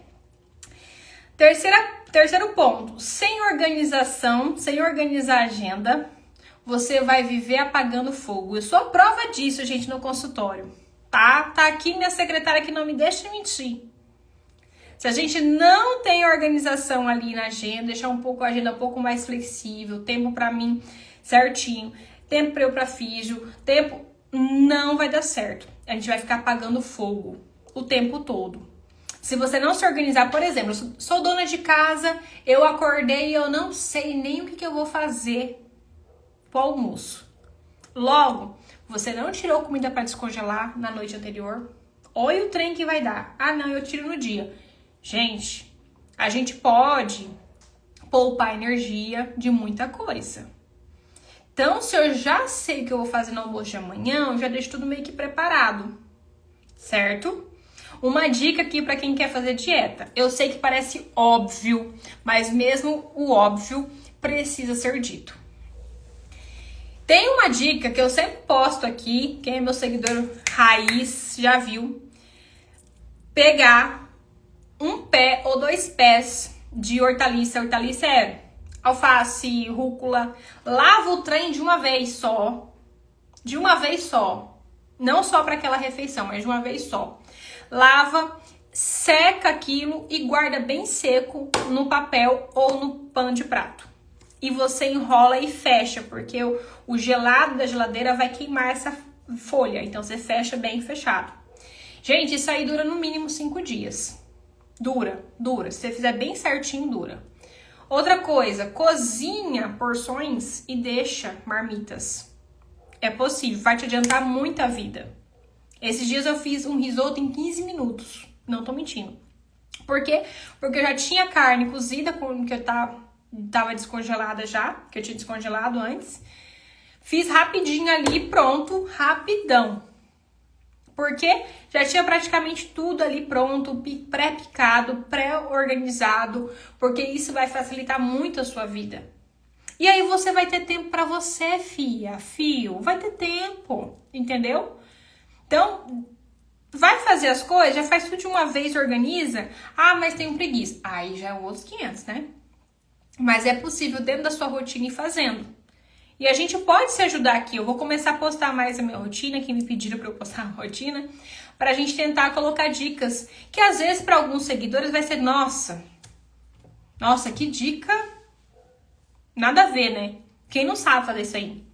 Terceiro ponto, sem organização, sem organizar a agenda, você vai viver apagando fogo. Eu sou a prova disso, gente, no consultório, tá? Tá aqui minha secretária que não me deixa mentir. Se a gente não tem organização ali na agenda, deixar a agenda um pouco mais flexível, tempo pra mim certinho, tempo pra eu pra físio, tempo, não vai dar certo. A gente vai ficar apagando fogo o tempo todo. Se você não se organizar, por exemplo, eu sou dona de casa, eu acordei e eu não sei nem o que eu vou fazer pro almoço. Logo, você não tirou comida para descongelar na noite anterior. Olha o trem que vai dar. Ah, não, eu tiro no dia. Gente, a gente pode poupar energia de muita coisa. Então, se eu já sei o que eu vou fazer no almoço de amanhã, eu já deixo tudo meio que preparado, certo? Uma dica aqui para quem quer fazer dieta. Eu sei que parece óbvio, mas mesmo o óbvio precisa ser dito. Tem uma dica que eu sempre posto aqui, quem é meu seguidor raiz já viu. Pegar 1 pé ou 2 pés de hortaliça. Hortaliça é alface, rúcula. Lava o trem de uma vez só. De uma vez só. Não só para aquela refeição, mas de uma vez só. Lava, seca aquilo e guarda bem seco no papel ou no pano de prato. E você enrola e fecha, porque o gelado da geladeira vai queimar folha, então você fecha bem fechado. Gente, isso aí dura no mínimo 5 dias. Dura. Se você fizer bem certinho, dura. Outra coisa, cozinha porções e deixa marmitas. É possível, vai te adiantar muito a vida. Esses dias eu fiz um risoto em 15 minutos. Não tô mentindo. Por quê? Porque eu já tinha carne cozida, que eu tava descongelada já, que eu tinha descongelado antes. Fiz rapidinho ali, pronto, rapidão. Porque já tinha praticamente tudo ali pronto, pré-picado, pré-organizado, porque isso vai facilitar muito a sua vida. E aí você vai ter tempo pra você, fio, vai ter tempo, entendeu? Então, vai fazer as coisas, já faz tudo de uma vez, organiza. Ah, mas tenho preguiça. Aí já é outros 500, né? Mas é possível dentro da sua rotina ir fazendo. E a gente pode se ajudar aqui. Eu vou começar a postar mais a minha rotina, que me pediram para eu postar a rotina, pra gente tentar colocar dicas, que às vezes para alguns seguidores vai ser, nossa, que dica, nada a ver, né? Quem não sabe fazer isso aí?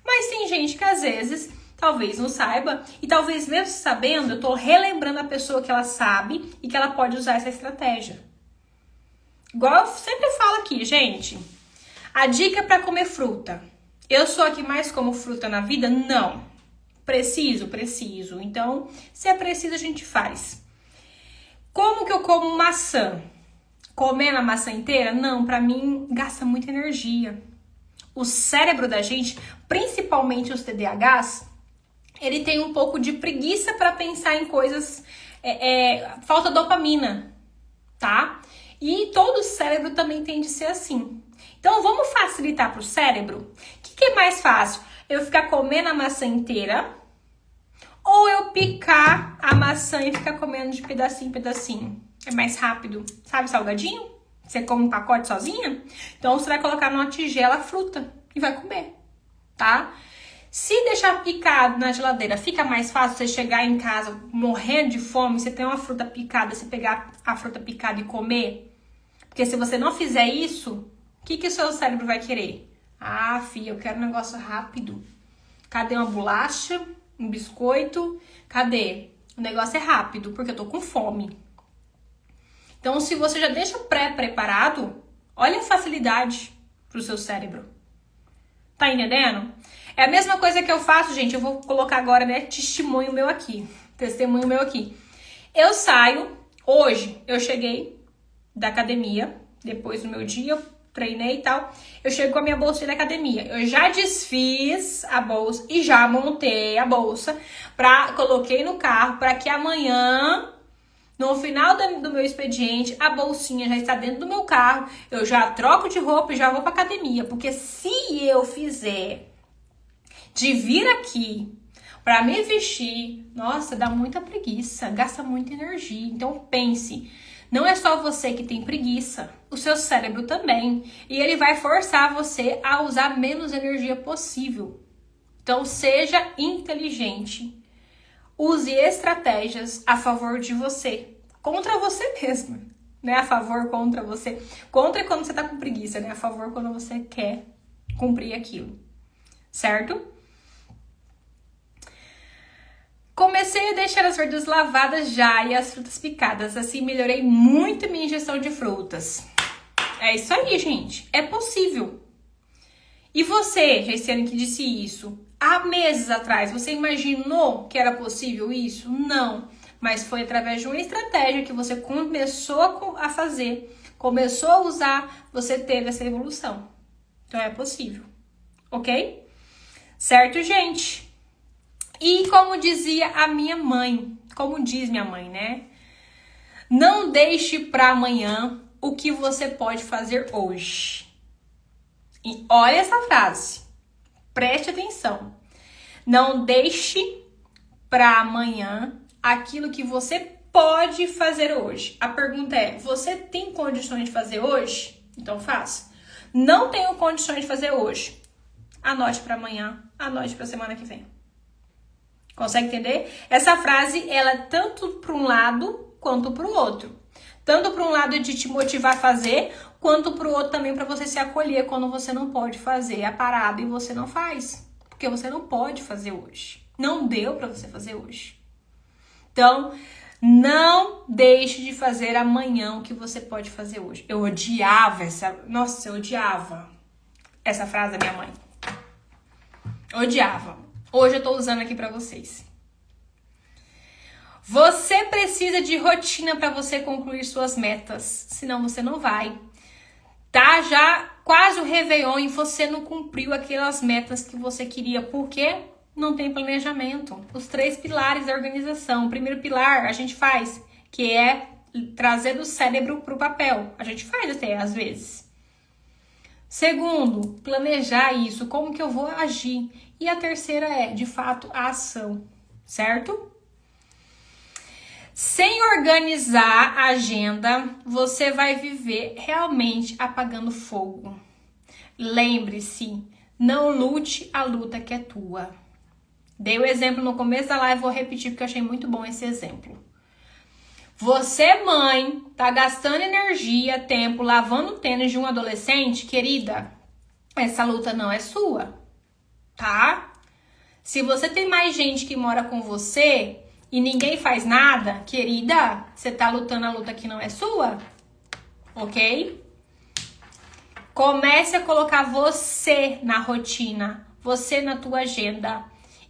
Mas tem gente que às vezes talvez não saiba, e talvez mesmo sabendo, eu tô relembrando a pessoa que ela sabe e que ela pode usar essa estratégia. Igual eu sempre falo aqui, gente, a dica para comer fruta. Eu sou a que mais como fruta na vida? Não. Preciso. Então, se é preciso, a gente faz. Como que eu como maçã? Comendo a maçã inteira? Não, pra mim gasta muita energia. O cérebro da gente, principalmente os TDAHs, ele tem um pouco de preguiça para pensar em coisas, falta dopamina, tá? E todo cérebro também tende a ser assim. Então, vamos facilitar para o cérebro? O que é mais fácil? Eu ficar comendo a maçã inteira ou eu picar a maçã e ficar comendo de pedacinho em pedacinho? É mais rápido. Sabe salgadinho? Você come um pacote sozinha? Então, você vai colocar numa tigela a fruta e vai comer, tá? Se deixar picado na geladeira, fica mais fácil você chegar em casa morrendo de fome, você tem uma fruta picada, você pegar a fruta picada e comer? Porque se você não fizer isso, o que o seu cérebro vai querer? Ah, filha, eu quero um negócio rápido. Cadê uma bolacha? Um biscoito? Cadê? O negócio é rápido, porque eu tô com fome. Então, se você já deixa pré-preparado, olha a facilidade pro seu cérebro. Tá entendendo? É a mesma coisa que eu faço, gente. Eu vou colocar agora, né, testemunho meu aqui. Eu saio, hoje eu cheguei da academia, depois do meu dia, eu treinei e tal. Eu chego com a minha bolsinha da academia. Eu já desfiz a bolsa e já montei a bolsa, coloquei no carro para que amanhã, no final do meu expediente, a bolsinha já está dentro do meu carro. Eu já troco de roupa e já vou para academia, porque se eu fizer de vir aqui para me vestir, nossa, dá muita preguiça, gasta muita energia. Então pense, não é só você que tem preguiça, o seu cérebro também. E ele vai forçar você a usar menos energia possível. Então seja inteligente. Use estratégias a favor de você, contra você mesmo, né? A favor, contra você. Contra é quando você tá com preguiça, né? A favor quando você quer cumprir aquilo, certo? Comecei a deixar as verduras lavadas já e as frutas picadas. Assim, melhorei muito minha ingestão de frutas. É isso aí, gente. É possível. E você, Geiciane, que disse isso, há meses atrás, você imaginou que era possível isso? Não. Mas foi através de uma estratégia que você começou a fazer, começou a usar, você teve essa evolução. Então, é possível. Ok? Certo, gente? E como dizia a minha mãe, como diz minha mãe, né? Não deixe para amanhã o que você pode fazer hoje. E olha essa frase, preste atenção. Não deixe para amanhã aquilo que você pode fazer hoje. A pergunta é, você tem condições de fazer hoje? Então faça. Não tenho condições de fazer hoje. Anote para amanhã, anote para semana que vem. Consegue entender? Essa frase, ela é tanto para um lado quanto para o outro. Tanto para um lado de te motivar a fazer, quanto para o outro também para você se acolher quando você não pode fazer a parada e você não faz. Porque você não pode fazer hoje. Não deu para você fazer hoje. Então, não deixe de fazer amanhã o que você pode fazer hoje. Eu odiava Nossa, eu odiava essa frase da minha mãe. Odiava. Hoje eu tô usando aqui pra vocês. Você precisa de rotina para você concluir suas metas, senão você não vai. Tá já quase o Réveillon e você não cumpriu aquelas metas que você queria. Por quê? Não tem planejamento. Os 3 pilares da organização. O primeiro pilar a gente faz, que é trazer do cérebro pro papel. A gente faz até às vezes. Segundo, planejar isso, como que eu vou agir. E a terceira é, de fato, a ação, certo? Sem organizar a agenda, você vai viver realmente apagando fogo. Lembre-se, não lute a luta que é tua. Dei o exemplo no começo da live, vou repetir porque eu achei muito bom esse exemplo. Você, mãe, tá gastando energia, tempo, lavando o tênis de um adolescente, querida, essa luta não é sua, tá? Se você tem mais gente que mora com você e ninguém faz nada, querida, você tá lutando a luta que não é sua, ok? Comece a colocar você na rotina, você na tua agenda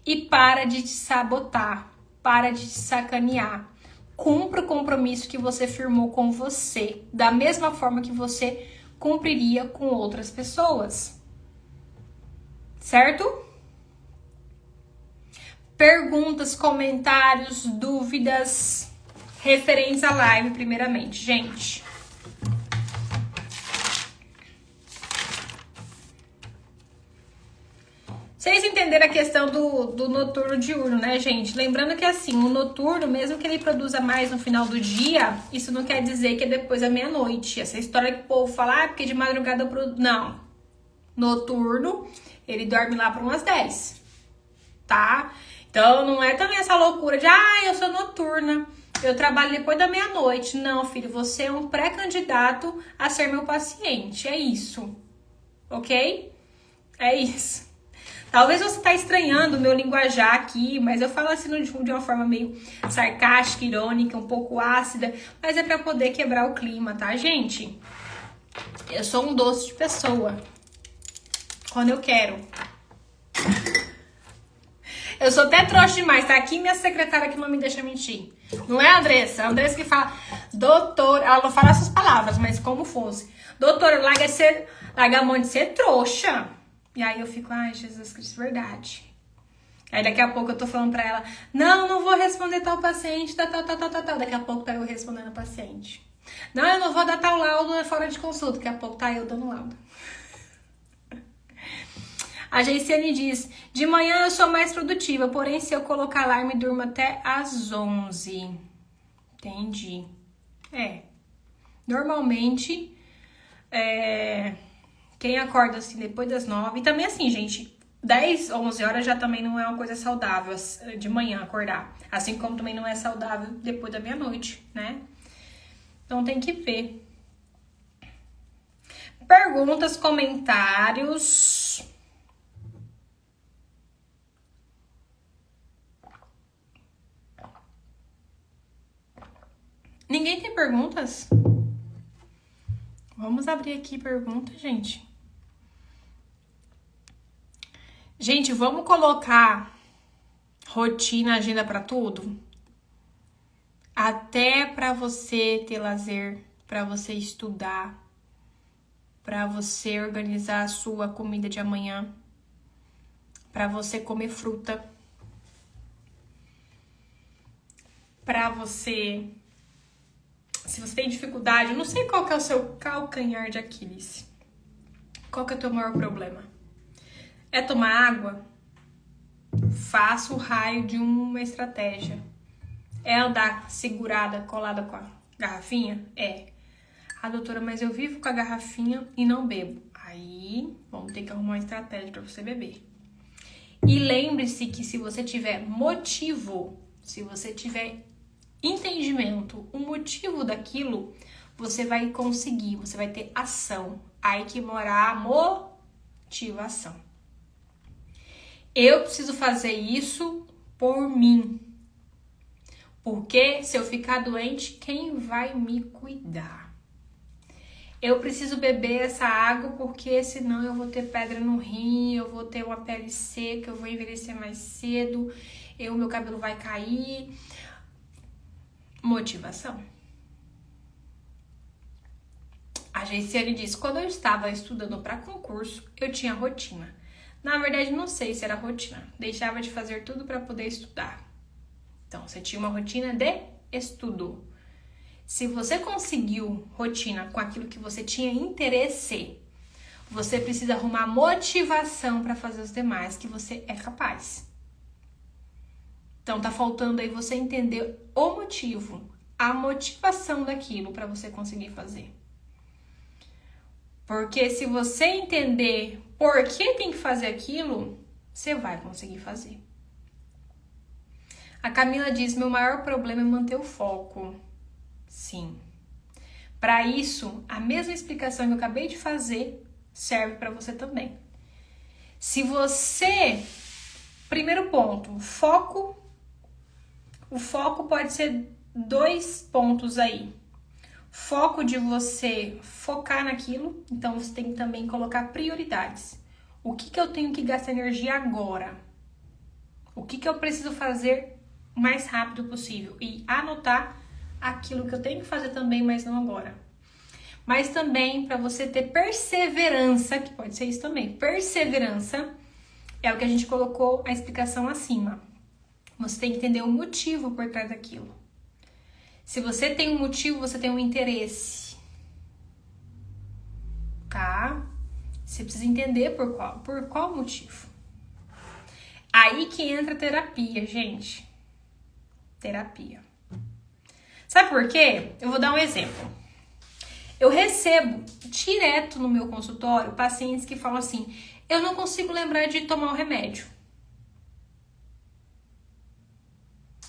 e para de te sabotar, para de te sacanear. Cumpra o compromisso que você firmou com você, da mesma forma que você cumpriria com outras pessoas. Certo? Perguntas, comentários, dúvidas referentes à live, primeiramente, gente. Vocês entenderam a questão do noturno diurno, né, gente? Lembrando que, assim, o noturno, mesmo que ele produza mais no final do dia, isso não quer dizer que é depois da meia-noite. Essa história que o povo fala, porque de madrugada eu produzo... Não. Noturno, ele dorme lá por umas 10, tá? Então, não é também essa loucura de, eu sou noturna, eu trabalho depois da meia-noite. Não, filho, você é um pré-candidato a ser meu paciente. É isso. Ok? É isso. Talvez você tá estranhando o meu linguajar aqui, mas eu falo assim de uma forma meio sarcástica, irônica, um pouco ácida, mas é pra poder quebrar o clima, tá, gente? Eu sou um doce de pessoa. Quando eu quero. Eu sou até trouxa demais, tá? Aqui minha secretária que não me deixa mentir. Não é a Andressa? A Andressa que fala, doutor, ela não fala essas palavras, mas como fosse. Doutora, larga a mão de ser trouxa. E aí eu fico, ai, Jesus Cristo, verdade. Aí daqui a pouco eu tô falando pra ela, não vou responder tal paciente, tal. Daqui a pouco tá eu respondendo a paciente. Não, eu não vou dar tal laudo, é fora de consulta. Daqui a pouco tá eu dando laudo. A Geiciane diz, de manhã eu sou mais produtiva, porém se eu colocar alarme, durmo até às 11. Entendi. Normalmente, quem acorda assim depois das 9, e também assim, gente, 10, 11 horas já também não é uma coisa saudável de manhã acordar. Assim como também não é saudável depois da meia-noite, né? Então tem que ver. Perguntas, comentários. Ninguém tem perguntas? Vamos abrir aqui perguntas, gente. Gente, vamos colocar rotina, agenda para tudo? Até para você ter lazer, para você estudar, para você organizar a sua comida de amanhã, para você comer fruta, para você... Se você tem dificuldade, eu não sei qual que é o seu calcanhar de Aquiles. Qual que é o teu maior problema? É tomar água? Faça o raio de uma estratégia. É andar segurada, colada com a garrafinha? Doutora, mas eu vivo com a garrafinha e não bebo. Aí, vamos ter que arrumar uma estratégia para você beber. E lembre-se que se você tiver motivo, se você tiver entendimento, o motivo daquilo, você vai conseguir, você vai ter ação. Aí que morar a motivação. Eu preciso fazer isso por mim. Porque se eu ficar doente, quem vai me cuidar? Eu preciso beber essa água porque senão eu vou ter pedra no rim, eu vou ter uma pele seca, eu vou envelhecer mais cedo, meu cabelo vai cair. Motivação. A Geisiane disse, quando eu estava estudando para concurso, eu tinha rotina. Na verdade, não sei se era rotina. Deixava de fazer tudo para poder estudar. Então, você tinha uma rotina de estudo. Se você conseguiu rotina com aquilo que você tinha interesse, você precisa arrumar motivação para fazer os demais, que você é capaz. Então, tá faltando aí você entender o motivo, a motivação daquilo para você conseguir fazer. Porque se você entender por que tem que fazer aquilo, você vai conseguir fazer. A Camila diz, meu maior problema é manter o foco. Sim. Para isso, a mesma explicação que eu acabei de fazer serve para você também. Se você... Primeiro ponto, foco. O foco pode ser 2 pontos aí. Foco de você focar naquilo, então você tem que também colocar prioridades. O que eu tenho que gastar energia agora? O que eu preciso fazer o mais rápido possível? E anotar aquilo que eu tenho que fazer também, mas não agora. Mas também para você ter perseverança, que pode ser isso também. Perseverança é o que a gente colocou a explicação acima. Você tem que entender o motivo por trás daquilo. Se você tem um motivo, você tem um interesse. Tá? Você precisa entender por qual motivo. Aí que entra a terapia, gente. Terapia. Sabe por quê? Eu vou dar um exemplo. Eu recebo direto no meu consultório pacientes que falam assim, eu não consigo lembrar de tomar o remédio.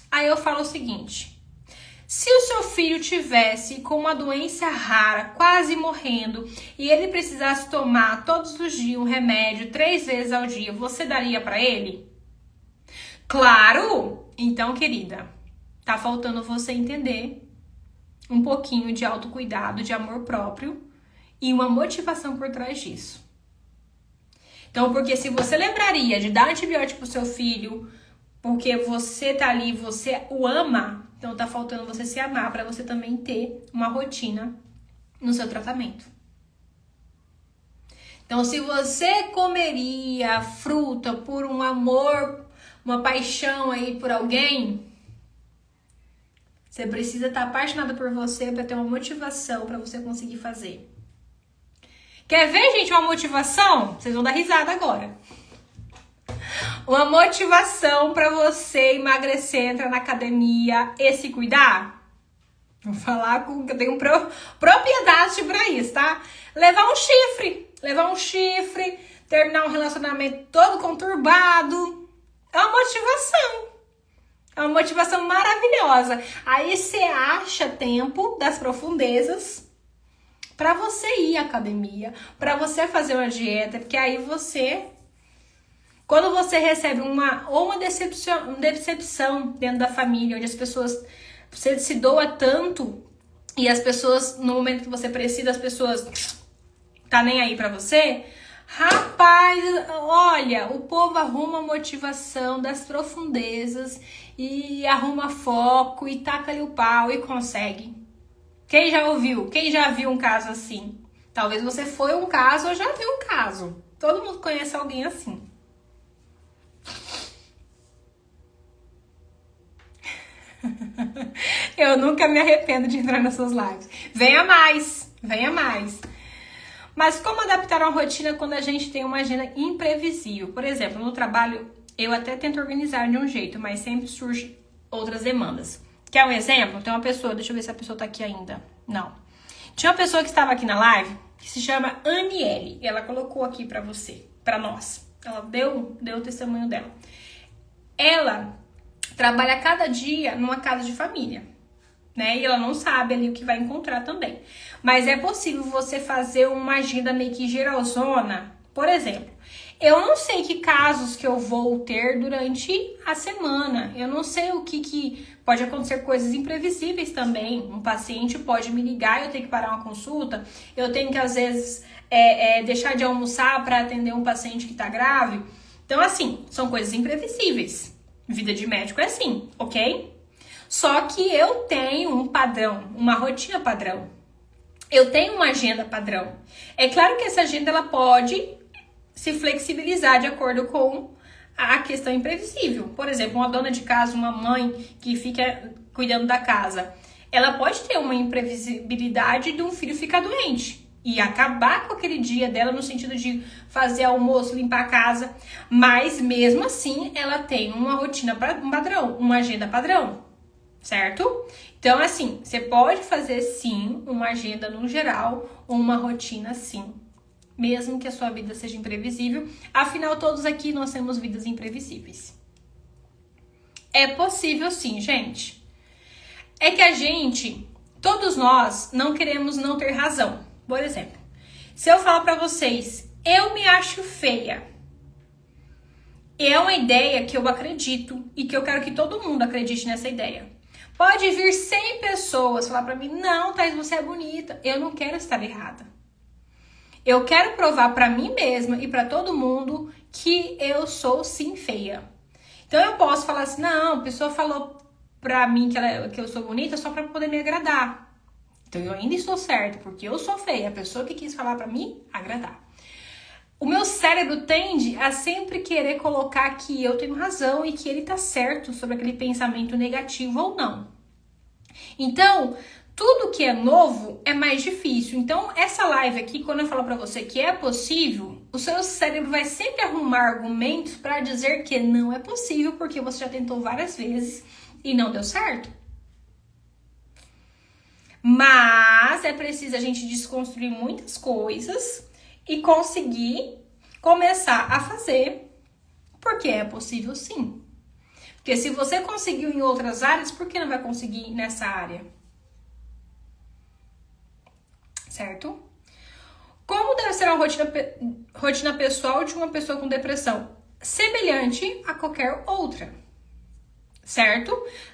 Aí eu falo o seguinte, se o seu filho tivesse com uma doença rara, quase morrendo, e ele precisasse tomar todos os dias um remédio 3 vezes ao dia, você daria para ele? Claro! Então, querida, tá faltando você entender um pouquinho de autocuidado, de amor próprio e uma motivação por trás disso. Então, porque se você lembraria de dar antibiótico pro seu filho, porque você tá ali, você o ama, então tá faltando você se amar para você também ter uma rotina no seu tratamento. Então, se você comeria fruta por um amor, uma paixão aí por alguém, você precisa estar apaixonada por você para ter uma motivação para você conseguir fazer. Quer ver, gente, uma motivação? Vocês vão dar risada agora. Uma motivação para você emagrecer, entrar na academia e se cuidar? Vou falar com que eu tenho propriedade para isso, tá? Levar um chifre, terminar um relacionamento todo conturbado. É uma motivação. É uma motivação maravilhosa. Aí você acha tempo das profundezas para você ir à academia, para você fazer uma dieta, porque aí você... Quando você recebe uma decepção dentro da família, onde as pessoas, você se doa tanto e as pessoas, no momento que você precisa, as pessoas tá nem aí pra você, rapaz, olha, o povo arruma motivação das profundezas e arruma foco e taca ali o pau e consegue. Quem já ouviu? Quem já viu um caso assim? Talvez você foi um caso ou já viu um caso. Todo mundo conhece alguém assim. Eu nunca me arrependo de entrar nas suas lives. Venha mais. Mas como adaptar uma rotina quando a gente tem uma agenda imprevisível? Por exemplo, no trabalho, eu até tento organizar de um jeito, mas sempre surgem outras demandas. Quer um exemplo? Tem uma pessoa, deixa eu ver se a pessoa tá aqui ainda. Não. Tinha uma pessoa que estava aqui na live, que se chama Aniele. Ela colocou aqui pra você, pra nós. Ela deu o testemunho dela. Ela trabalha cada dia numa casa de família, né? E ela não sabe ali o que vai encontrar também. Mas é possível você fazer uma agenda meio que geralzona. Por exemplo, Eu não sei que casos que eu vou ter durante a semana. Eu não sei o que pode acontecer, coisas imprevisíveis também. Um paciente pode me ligar e eu tenho que parar uma consulta. Eu tenho que, às vezes, deixar de almoçar para atender um paciente que está grave. Então, assim, são coisas imprevisíveis. Vida de médico é assim, ok? Só que eu tenho um padrão, uma rotina padrão. Eu tenho uma agenda padrão. É claro que essa agenda ela pode se flexibilizar de acordo com a questão imprevisível. Por exemplo, uma dona de casa, uma mãe que fica cuidando da casa, ela pode ter uma imprevisibilidade de um filho ficar doente e acabar com aquele dia dela no sentido de fazer almoço, limpar a casa, mas mesmo assim ela tem uma rotina padrão, uma agenda padrão, certo? Então, assim, você pode fazer sim uma agenda no geral ou uma rotina sim, mesmo que a sua vida seja imprevisível. Afinal, todos aqui nós temos vidas imprevisíveis. É possível sim, gente. É que todos nós não queremos não ter razão. Por exemplo, se eu falar pra vocês, eu me acho feia, é uma ideia que eu acredito e que eu quero que todo mundo acredite nessa ideia. Pode vir 100 pessoas falar pra mim, não, Thaís, você é bonita. Eu não quero estar errada. Eu quero provar pra mim mesma e pra todo mundo que eu sou sim feia. Então eu posso falar assim, não, a pessoa falou pra mim que eu sou bonita só pra poder me agradar. Então eu ainda estou certa, porque eu sou feia, a pessoa que quis falar pra mim agradar. O meu cérebro tende a sempre querer colocar que eu tenho razão e que ele tá certo sobre aquele pensamento negativo ou não. Então, tudo que é novo é mais difícil. Então, essa live aqui, quando eu falo pra você que é possível, o seu cérebro vai sempre arrumar argumentos pra dizer que não é possível, porque você já tentou várias vezes e não deu certo. Mas é preciso a gente desconstruir muitas coisas e conseguir começar a fazer, porque é possível sim. Porque se você conseguiu em outras áreas, por que não vai conseguir nessa área? Certo? Como deve ser uma rotina pessoal de uma pessoa com depressão? Semelhante a qualquer outra, certo?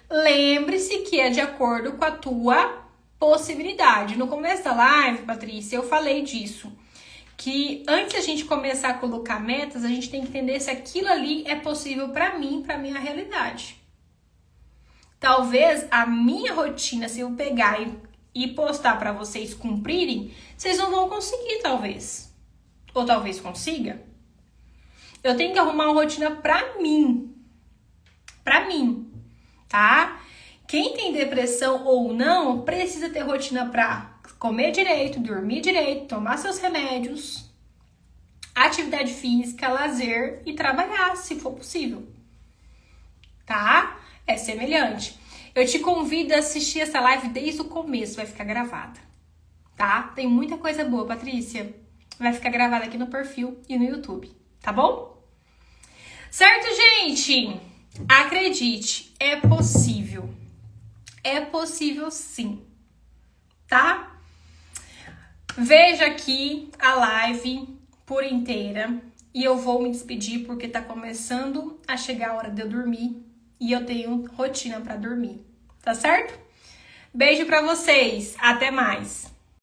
Lembre-se que é de acordo com a tua possibilidade. No começo da live, Patrícia, eu falei disso, que antes a gente começar a colocar metas, a gente tem que entender se aquilo ali é possível para mim, para minha realidade. Talvez a minha rotina, se eu pegar e postar para vocês cumprirem, vocês não vão conseguir, talvez. Ou talvez consiga. Eu tenho que arrumar uma rotina pra mim. Pra mim, tá? Quem tem depressão ou não, precisa ter rotina pra comer direito, dormir direito, tomar seus remédios, atividade física, lazer e trabalhar, se for possível. Tá? É semelhante. Eu te convido a assistir essa live desde o começo, vai ficar gravada, tá? Tem muita coisa boa, Patrícia. Vai ficar gravada aqui no perfil e no YouTube, tá bom? Certo, gente? Acredite, é possível. É possível sim, tá? Veja aqui a live por inteira e eu vou me despedir porque tá começando a chegar a hora de eu dormir. E eu tenho rotina para dormir, tá certo? Beijo para vocês, até mais!